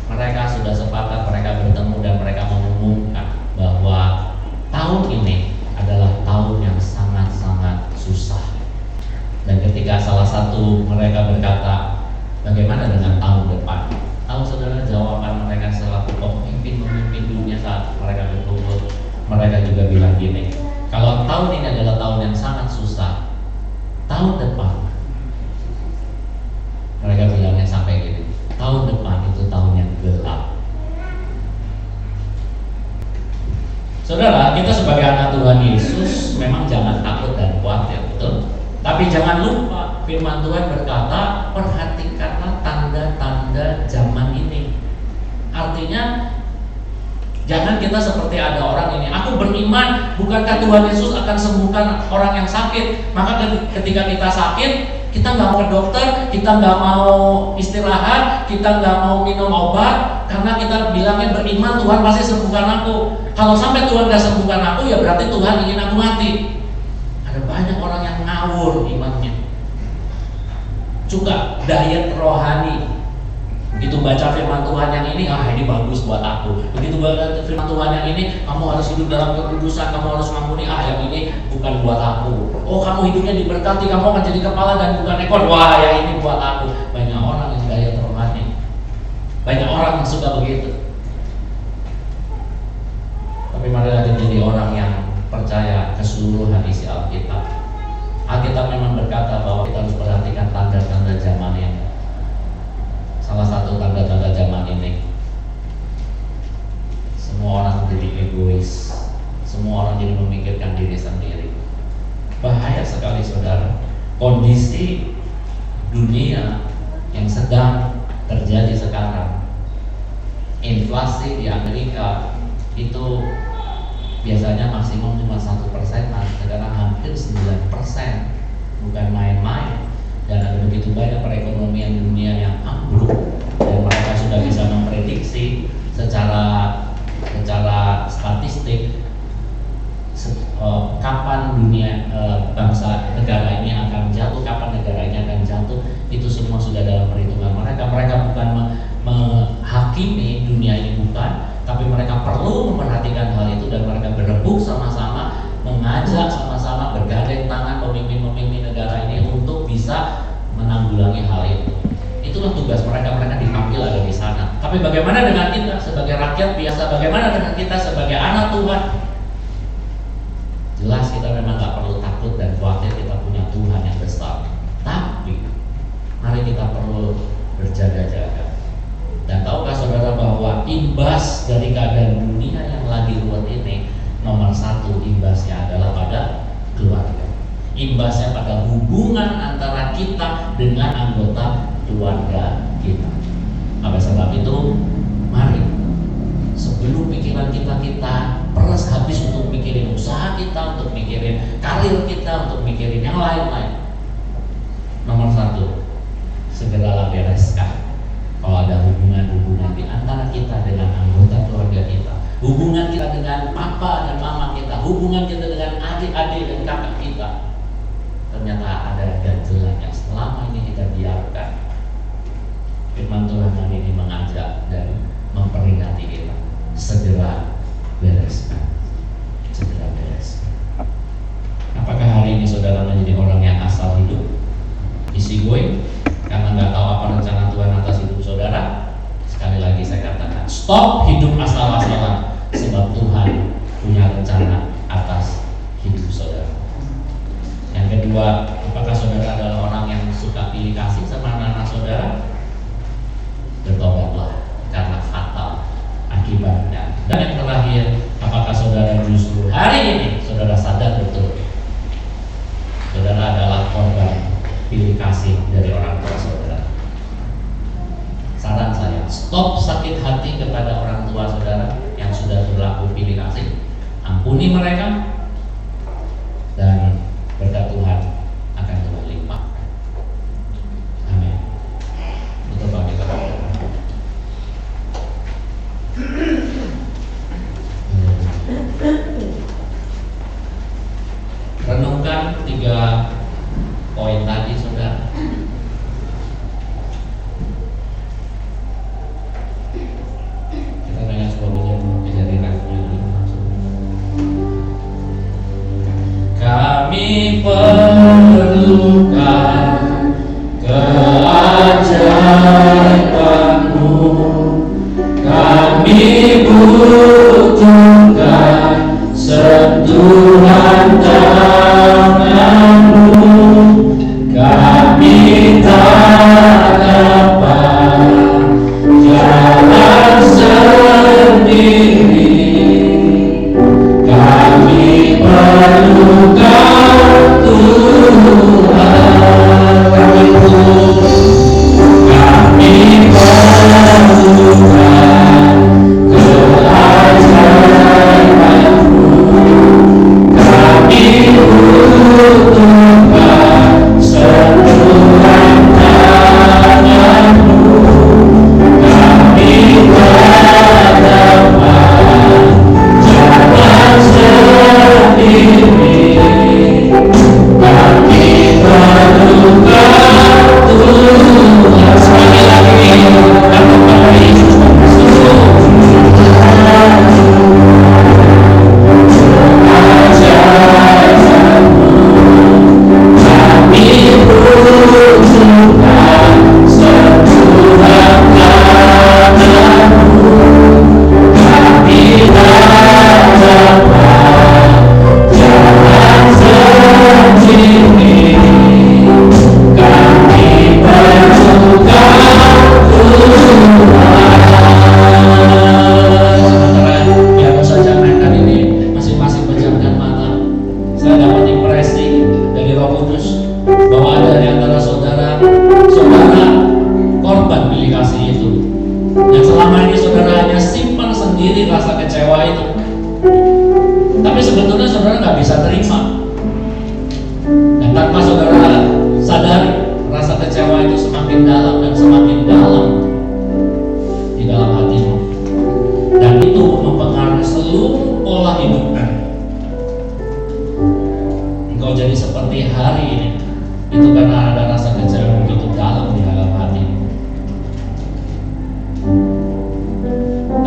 mereka sudah sepakat, mereka bertemu dan mereka mengumumkan bahwa tahun ini adalah tahun yang sangat-sangat susah. Dan ketika salah satu mereka berkata, bagaimana dengan tahun depan? Tahu saudara jawaban mereka selaku pemimpin dunia saat mereka berkumpul? Mereka juga bilang gini, kalau tahun ini adalah tahun yang sangat susah, tahun depan, mereka bilangnya sampai gini, tahun depan itu tahun yang gelap. Saudara, kita sebagai anak Tuhan Yesus memang jangan takut dan khawatir, betul? Tapi jangan lupa firman Tuhan berkata, perhatikanlah tanda-tanda zaman ini. Artinya, jangan kita seperti ada orang ini, aku beriman, bukankah Tuhan Yesus akan sembuhkan orang yang sakit? Maka ketika kita sakit, kita nggak mau ke dokter, kita nggak mau istirahat, kita nggak mau minum obat, karena kita bilangnya beriman Tuhan pasti sembuhkan aku. Kalau sampai Tuhan nggak sembuhkan aku, ya berarti Tuhan ingin aku mati. Ada banyak orang yang ngawur imannya, suka diet rohani. Begitu baca firman Tuhan yang ini, ini bagus buat aku. Begitu baca firman Tuhan yang ini, kamu harus hidup dalam kekudusan, kamu harus mengampuni, yang ini bukan buat aku. Oh, kamu hidupnya diberkati, kamu akan jadi kepala dan bukan ekor. Wah, yang ini buat aku. Banyak orang yang diet rohani. Banyak orang yang suka begitu. Tapi marilah kita jadi orang yang percaya keseluruhan isi Alkitab. Alkitab memang berkata bahwa kita harus perhatikan tanda-tanda zaman ini. Salah satu tanda-tanda zaman ini, semua orang jadi egois, semua orang jadi memikirkan diri sendiri. Bahaya sekali saudara, kondisi dunia yang sedang terjadi sekarang. Inflasi di Amerika itu biasanya maksimum cuma 1%, sekarang hampir 9%, bukan main-main. Dan ada begitu banyak perekonomian dunia yang ambruk, dan mereka sudah bisa memprediksi secara statistik kapan dunia bangsa negara ini akan jatuh, kapan negara ini akan jatuh. Itu semua sudah dalam perhitungan mereka. Mereka bukan menghakimi dunia ini, bukan, tapi mereka perlu memperhatikan hal itu, dan mereka berebut sama-sama, mengajak sama-sama, bergandeng tangan pemimpin-pemimpin negara ini untuk bisa menanggulangi hal itu. Itulah tugas mereka. Mereka dipanggil ada di sana. Tapi bagaimana dengan kita sebagai rakyat biasa? Bagaimana dengan kita sebagai anak Tuhan? Jelas kita memang gak perlu takut dan khawatir, kita punya Tuhan yang besar. Tapi mari kita perlu berjaga-jaga. Dan tahukah saudara bahwa imbas dari keadaan dunia yang lagi ruwet ini, nomor satu imbasnya adalah pada keluarga. Imbasnya pada hubungan antara kita dengan anggota keluarga kita. Oleh sebab itu, mari sebelum pikiran kita peras habis untuk mikirin usaha kita, untuk mikirin karir kita, untuk mikirin yang lain-lain, nomor satu, segeralah bereskan kalau ada hubungan-hubungan di antara kita dengan anggota keluarga kita, hubungan kita dengan papa dan mama kita, hubungan kita dengan adik-adik dan kakak kita. Ternyata ada ganjelan yang selama ini kita biarkan. Firman Tuhan hari ini mengajak dan memperingati kita, segera bereskan, segera bereskan. Apakah hari ini saudara menjadi orang yang asal hidup, easy going, karena nggak tahu apa rencana Tuhan atas hidup saudara? Sekali lagi saya katakan, stop hidup asal-asalan, sebab Tuhan punya rencana atas hidup saudara. Yang kedua, apakah saudara adalah orang yang suka pilih kasih sama anak-anak saudara? Bertobatlah, karena fatal akibatnya. Dan yang terakhir, apakah saudara justru hari ini saudara sadar betul saudara adalah korban pilih kasih dari orang tua saudara? Saran saya, stop sakit hati kepada orang tua saudara yang sudah berlaku pilih kasih. Ampuni mereka, dan berkat Tuhan akan Tuhan limpahkan. Amin. Untuk bagi kita. Renungkan 3 poin tadi, saudara. Kita tanya sebuah kejadian langsung. Kami perlukan keajaiban-Mu, kami butuhkan sentuhan tangan-Mu, kami tak dapat jalan sendiri, kami perlukan Tuhan, kami perlukan keajaiban-Mu, kami butuhkan sentuhan tangan-Mu, kami tak dapat jalan sendiri, kami perlukan Tuhan. Sekali lagi, kami pada Yesus Tapi sebetulnya saudara nggak bisa terima. Dan tanpa saudara sadari, rasa kecewa itu semakin dalam dan semakin dalam di dalam hatimu. Dan itu mempengaruhi seluruh pola hidupmu. Engkau jadi seperti hari ini, itu karena ada rasa kecewa begitu dalam di dalam hatimu.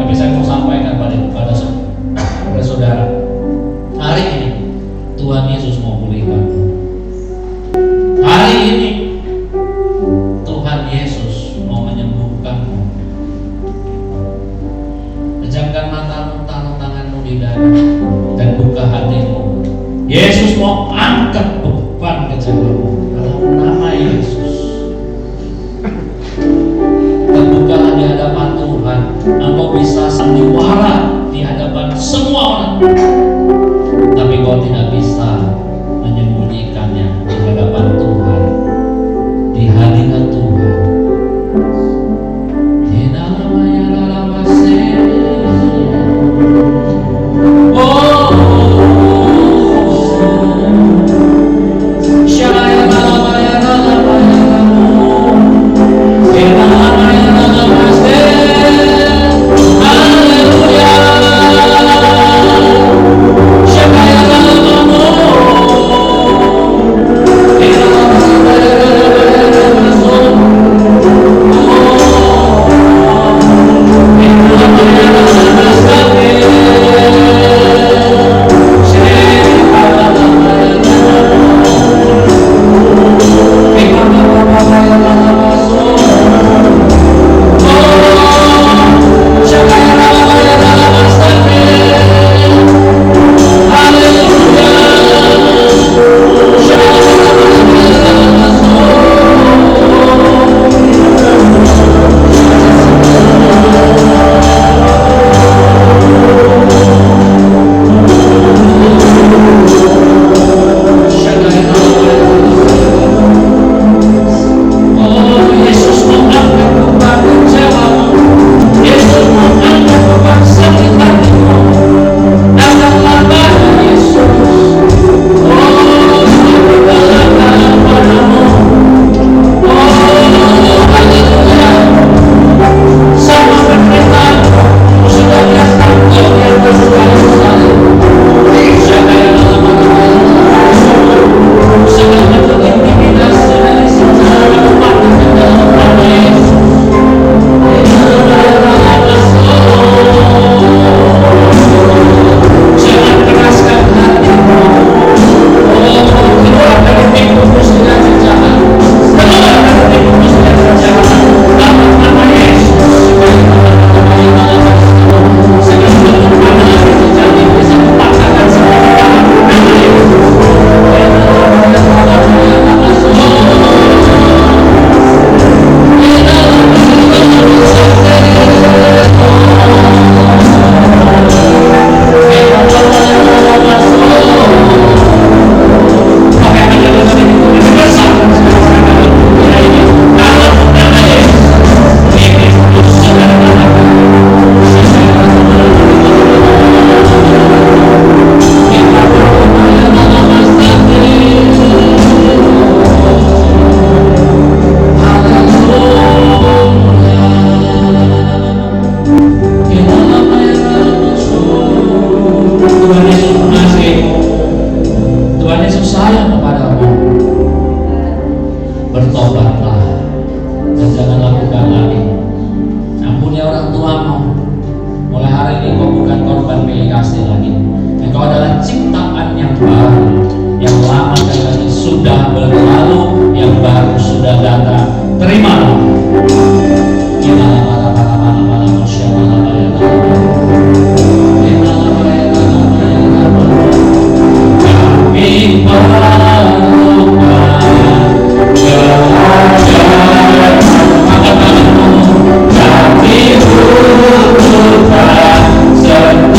Tapi saya mau sampaikan pada saudara, hari ini Tuhan Yesus mau pulihkan. Hari ini Tuhan Yesus mau menyembuhkanmu. Pejamkan matamu, taruh tanganmu di dada, dan buka hatimu. Yesus mau angkat beban kecewamu dalam nama Yesus. Terbukalah di hadapan Tuhan. Engkau bisa sandiwara di hadapan semua orang, tapi kau tidak bisa menyembunyikannya di hadapan Tuhan, di hadirat Tuhan. Di dalam dalam Jalan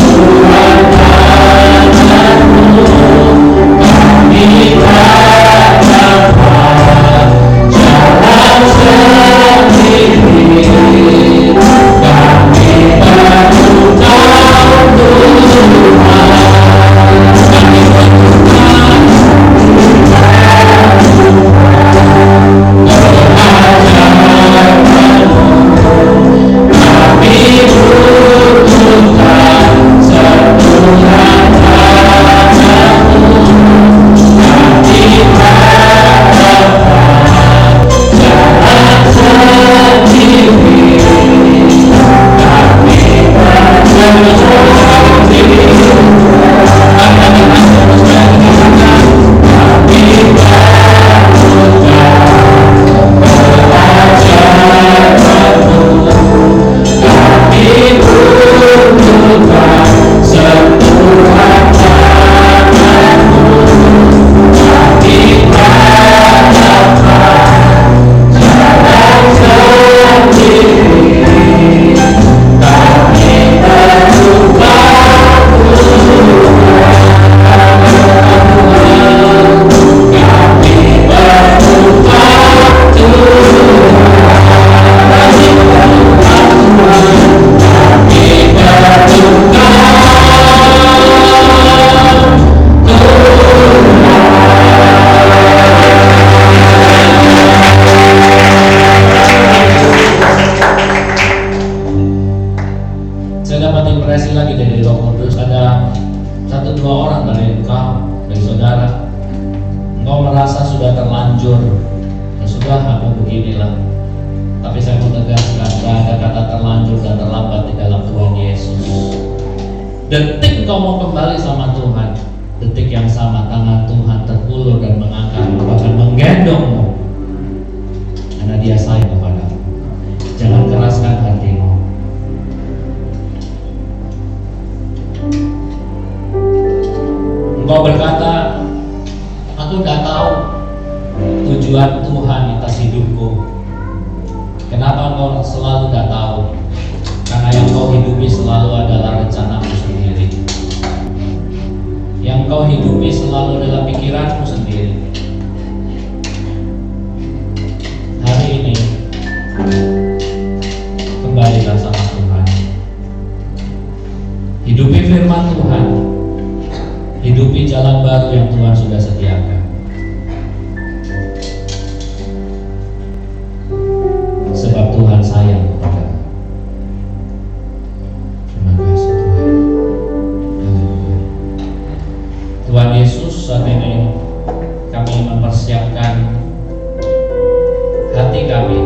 Kalau terus ada satu dua orang dari engkau, dari saudara, engkau merasa sudah terlanjur, ya sudah aku beginilah. Tapi saya mau tegaskan, tidak ada kata terlanjur dan terlambat di dalam Tuhan Yesus. Detik kau mau kembali sama Tuhan, detik yang sama tangan Tuhan terulur dan mengangkat, bahkan menggendongmu, karena Dia sayang kepadamu. Jangan keraskan hatimu. Engkau berkata, aku tidak tahu tujuan Tuhan atas hidupku. Kenapa engkau selalu tidak tahu? Karena yang kau hidupi selalu adalah rencanamu sendiri. Yang kau hidupi selalu adalah pikiranmu sendiri. Hari ini kembalilah sama Tuhan. Hidupi firman Tuhan. Hidupi jalan baru yang Tuhan sudah sediakan. Sebab Tuhan sayang kepadamu. Terima kasih Tuhan. Haleluya. Tuhan Yesus, saat ini kami mempersiapkan hati kami,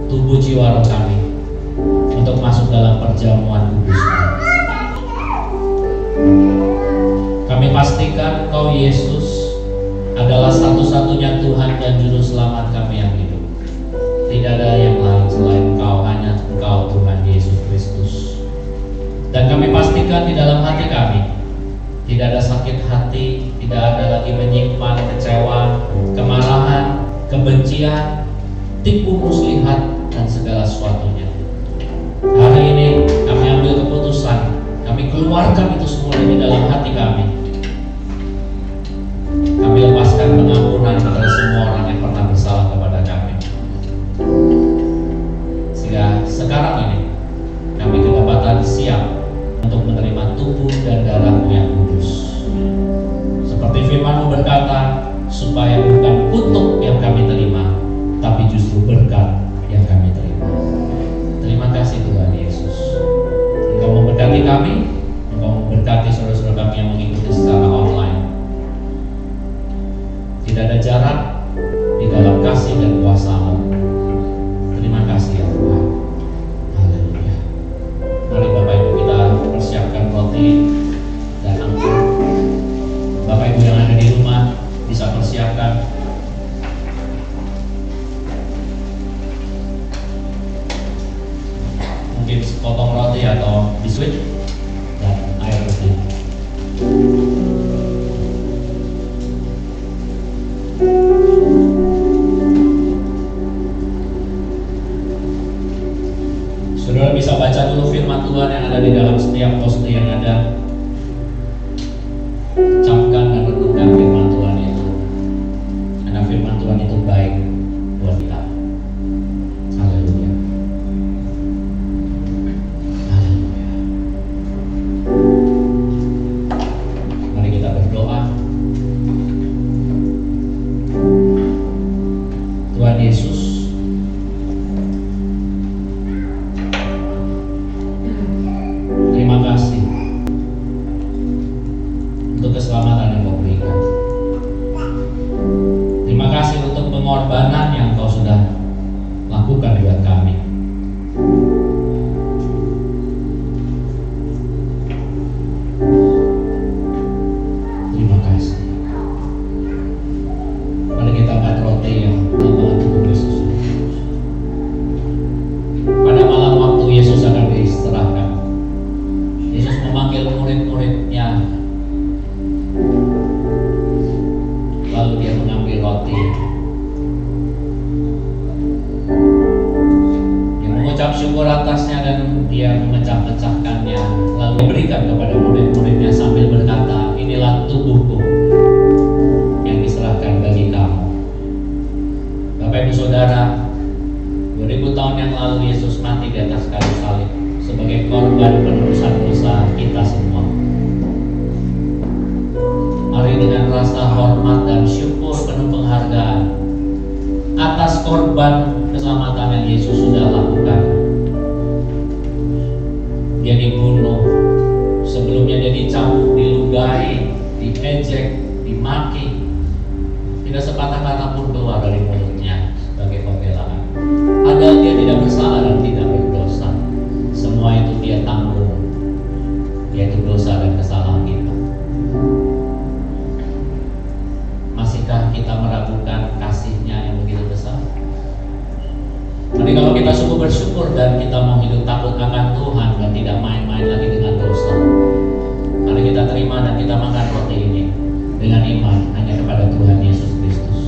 tubuh jiwa roh kami untuk masuk dalam perjamuan kudus. Kami pastikan Engkau Yesus adalah satu-satunya Tuhan dan Juru Selamat kami yang hidup. Tidak ada yang lain selain Engkau, hanya Engkau Tuhan Yesus Kristus. Dan kami pastikan di dalam hati kami tidak ada sakit hati, tidak ada lagi menyimpan kecewa, kemarahan, kebencian, tipu muslihat dan segala sesuatunya. Hari ini kami ambil keputusan, kami keluarkan itu semua dari dalam hati kami. Kami lepaskan pengampunan kepada semua orang yang pernah bersalah kepada kami. Sehingga sekarang ini kami kedapatan siap untuk menerima tubuh dan darah-Mu yang kudus. Seperti firman-Mu berkata, supaya bukan kutuk yang kami terima, tapi justru berkat yang kami terima. Terima kasih Tuhan Yesus. Engkau memberkati kami, Engkau memberkati saudara-saudara kami yang mengikuti secara online. Tidak ada jarak di dalam kasih dan kuasa-Mu. Terima kasih ya Tuhan. Haleluya. Mari Bapak Ibu kita persiapkan roti dan anggur. Bapak Ibu yang ada di rumah bisa persiapkan. Mungkin sepotong roti atau biskuit dan air putih. Saudara bisa baca dulu firman Tuhan yang ada di dalam setiap poster yang ada. Camkan dan renungkan firman Tuhan itu, karena firman Tuhan itu baik buat kita. Haleluya. Haleluya. Mari kita berdoa. Tuhan Yesus, terima kasih untuk keselamatan yang Kau berikan. Terima kasih untuk pengorbanan yang Kau sudah lakukan buat kami. Terima kasih. Mari kita angkat roti yang melambangkan tubuh Kristus. Pada malam waktu Yesus akan diserahkan, Yesus memanggil murid-muridnya. Lalu Dia mengambil roti. Dia mengucap syukur atasnya dan Dia memecah-pecahkannya. Lalu diberikan kepada murid-muridnya sambil berkata, inilah tubuhku yang diserahkan bagi kamu. Bapak Ibu Saudara, 2000 tahun yang lalu Yesus mati di atas kayu salib sebagai korban penebusan dosa kita semua. Mari dengan rasa hormat dan syukur penuh penghargaan atas korban keselamatan yang Yesus sudah lakukan. Dia dibunuh dicambuk, diludahi, diejek, dimaki. Tidak sepatah kata pun keluar dari mulutnya sebagai pembelaan. Padahal dia tidak bersalah dan tidak berdosa. Semua itu dia tanggung, yaitu dosa dan kesalahan kita. Masihkah kita meragukan kasih-Nya yang begitu besar? Tapi kalau kita sungguh bersyukur dan kita mau hidup takut akan Tuhan dan tidak main-main lagi dengan dosa, mari kita terima dan kita makan roti ini dengan iman hanya kepada Tuhan Yesus Kristus.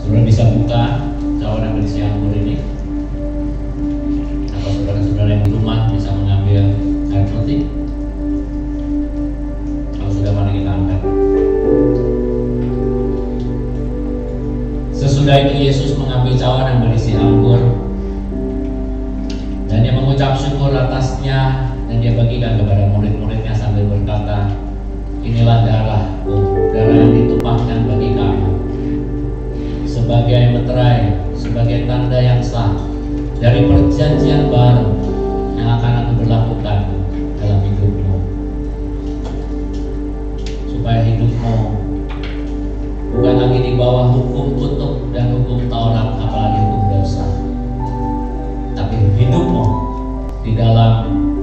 Saudara bisa buka cawan yang berisi anggur ini, atau saudara-saudara yang di rumah bisa mengambil air putih. Kalau sudah, mari kita angkat. Sesudah itu Yesus mengambil cawan yang berisi anggur dan dia mengucap syukur atasnya dan dia bagikan kepada murid-muridnya sambil berkata, inilah darahku, darah yang ditumpahkan bagi kamu, sebagai meterai, sebagai tanda yang sah dari perjanjian baru yang akan aku berlakukan dalam hidupmu, supaya hidupmu bukan lagi di bawah hukum kutuk dan hukum Taurat, apalagi hukum dosa, tapi hidupmu di dalam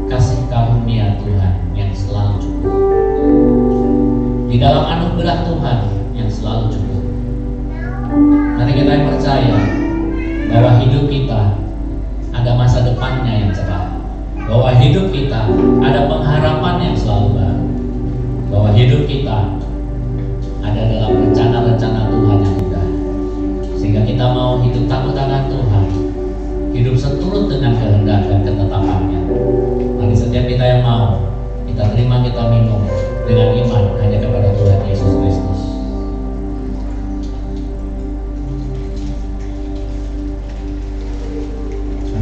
kasih karunia Tuhan yang selalu cukup, di dalam anugerah Tuhan yang selalu cukup. Mari kita yang percaya bahwa hidup kita ada masa depannya yang cerah, bahwa hidup kita ada pengharapan yang selalu baru, bahwa hidup kita ada dalam rencana-rencana Tuhan yang indah, sehingga kita mau hidup takut akan Tuhan, hidup seturut dengan kehendak dan ketetapannya. Mari setiap kita yang mau, kita terima, kita minum dengan iman hanya kepada Tuhan Yesus Kristus.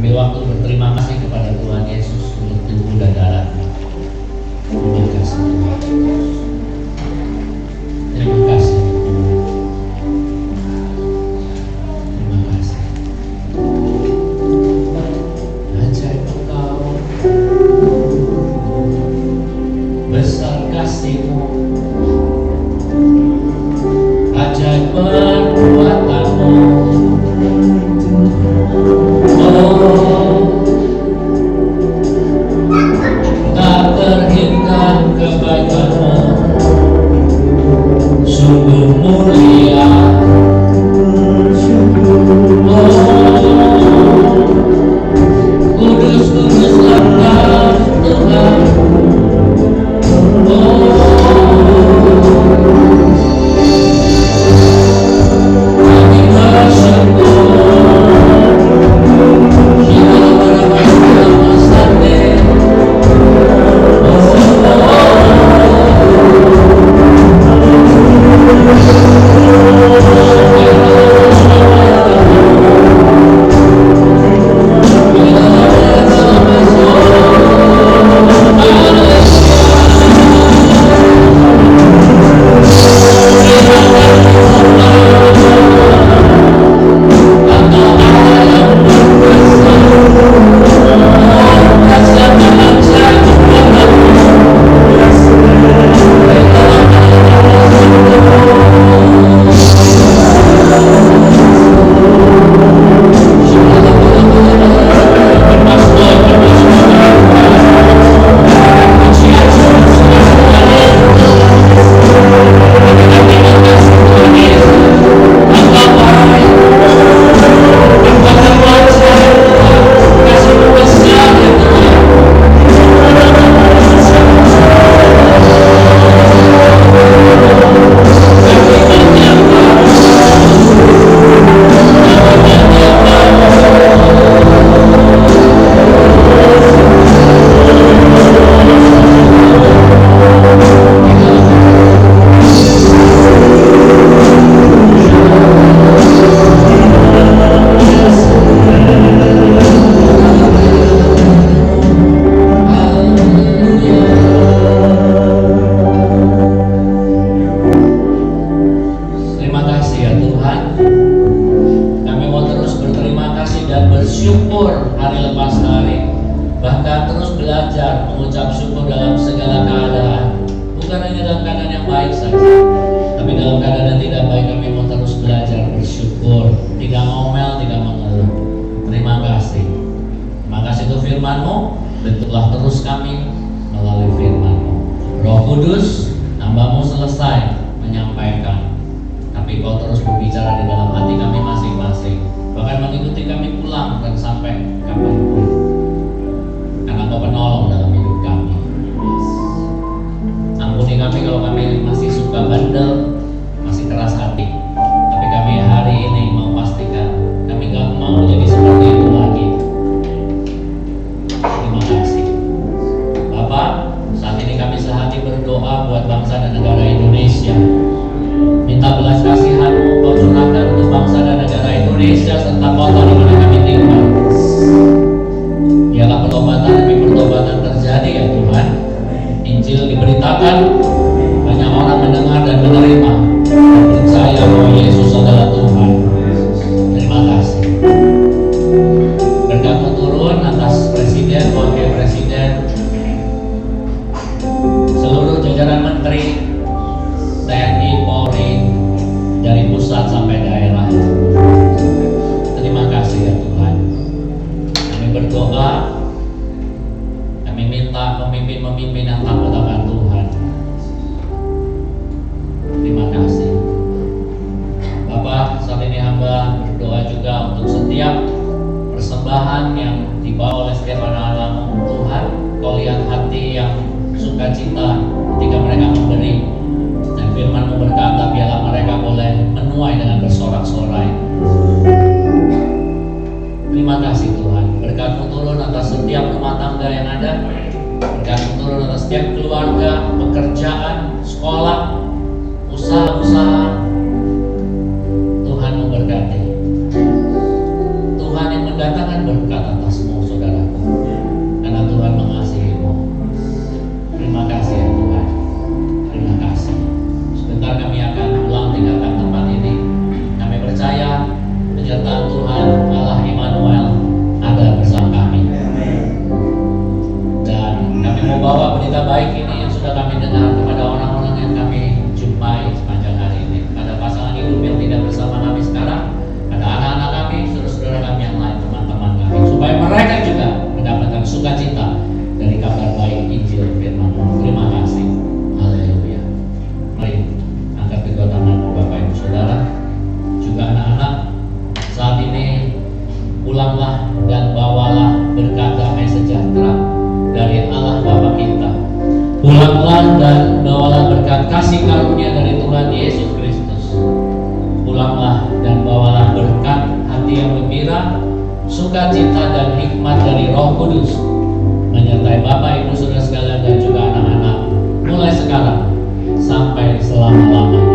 Ambil waktu berterima kasih kepada Tuhan Yesus untuk tubuh dan darah-Nya. Terima kasih Tuhan. Terima kasih. Terima kasih. Ajaib Engkau, besar kasih-Mu, ajaib perbuatan-Mu. mengucap syukur dalam segala keadaan. Bukan hanya dalam keadaan yang baik saja, tapi dalam keadaan yang tidak baik kami mau terus belajar bersyukur, tidak ngomel, tidak mengeluh. Terima kasih. Terima kasih untuk firman-Mu. Bentuklah terus kami melalui firman-Mu. Roh Kudus, hamba-Mu selesai menyampaikan, tapi Kau terus berbicara di dalam hati kami masing-masing, bahkan mengikuti kami pulang dan sampai kapanpun, karena Kau penolong dalam hidup kami. Ampuni kami kalau kami masih suka bandel, masih keras hati, tapi kami hari ini mau pastikan kami gak mau jadi seperti itu lagi. Terima kasih Bapak. Saat ini kami sehati berdoa buat bangsa dan negara Indonesia. Minta belas kasihan-Mu Kau curahkan untuk bangsa dan negara Indonesia serta kota di mana kami tinggal. Biarlah pertobatan demi pertobatan terjadi ya Tuhan. Injil diberitakan, banyak orang mendengar dan menerima dan percaya bahwa Yesus adalah Tuhan. Terima kasih. Berkat-Mu turun atas Presiden, Wakil Presiden, seluruh jajaran Menteri, TNI, Polri, dari pusat sampai daerah. Terima kasih ya Tuhan. Kami berdoa, kami minta pemimpin-pemimpin yang takut akan Tuhan. Terima kasih Bapak. Saat ini hamba berdoa juga untuk setiap persembahan yang dibawa oleh setiap anak-anak-Mu Tuhan. Kau lihat hati yang sukacita ketika mereka memberi, dan firman-Mu berkata biarlah mereka boleh menuai dengan bersorak-sorai. Terima kasih Tuhan. Berkat-Mu turun atas setiap rumah tangga yang ada, berkat-Mu turun atas setiap keluarga, pekerjaan, sekolah, usaha-usaha. Tuhan memberkati. Tuhan yang mendatangkan berkat atasmu saudaraku, karena Tuhan mengasihi-Mu. Terima kasih ya Tuhan. Terima kasih. Sebentar kami akan pulang tinggalkan tempat ini. Kami percaya penyertaan Tuhan Allah Immanuel ada bersama kami. Dan kami mau bawa berita baik ini yang sudah kami dengar kepada orang-orang yang kami jumpai sepanjang hari ini. Ada pasangan hidup yang tidak bersama kami sekarang, ada anak-anak kami, saudara-saudara kami yang lain, teman-teman kami, supaya mereka juga mendapatkan sukacita dari kabar baik Injil firman-Mu. Terima kasih. Haleluya. Mari angkat kedua tanganmu Bapak Ibu Saudara, juga anak-anak. Saat ini pulanglah dan bawalah berkat damai sejahtera dari Allah Bapa kita. Pulanglah dan bawalah berkat kasih karunia dari Tuhan Yesus Kristus. Pulanglah dan bawalah berkat hati yang gembira, sukacita dan hikmat dari Roh Kudus menyertai Bapak Ibu Saudara sekalian dan juga anak-anak mulai sekarang sampai selama-lamanya.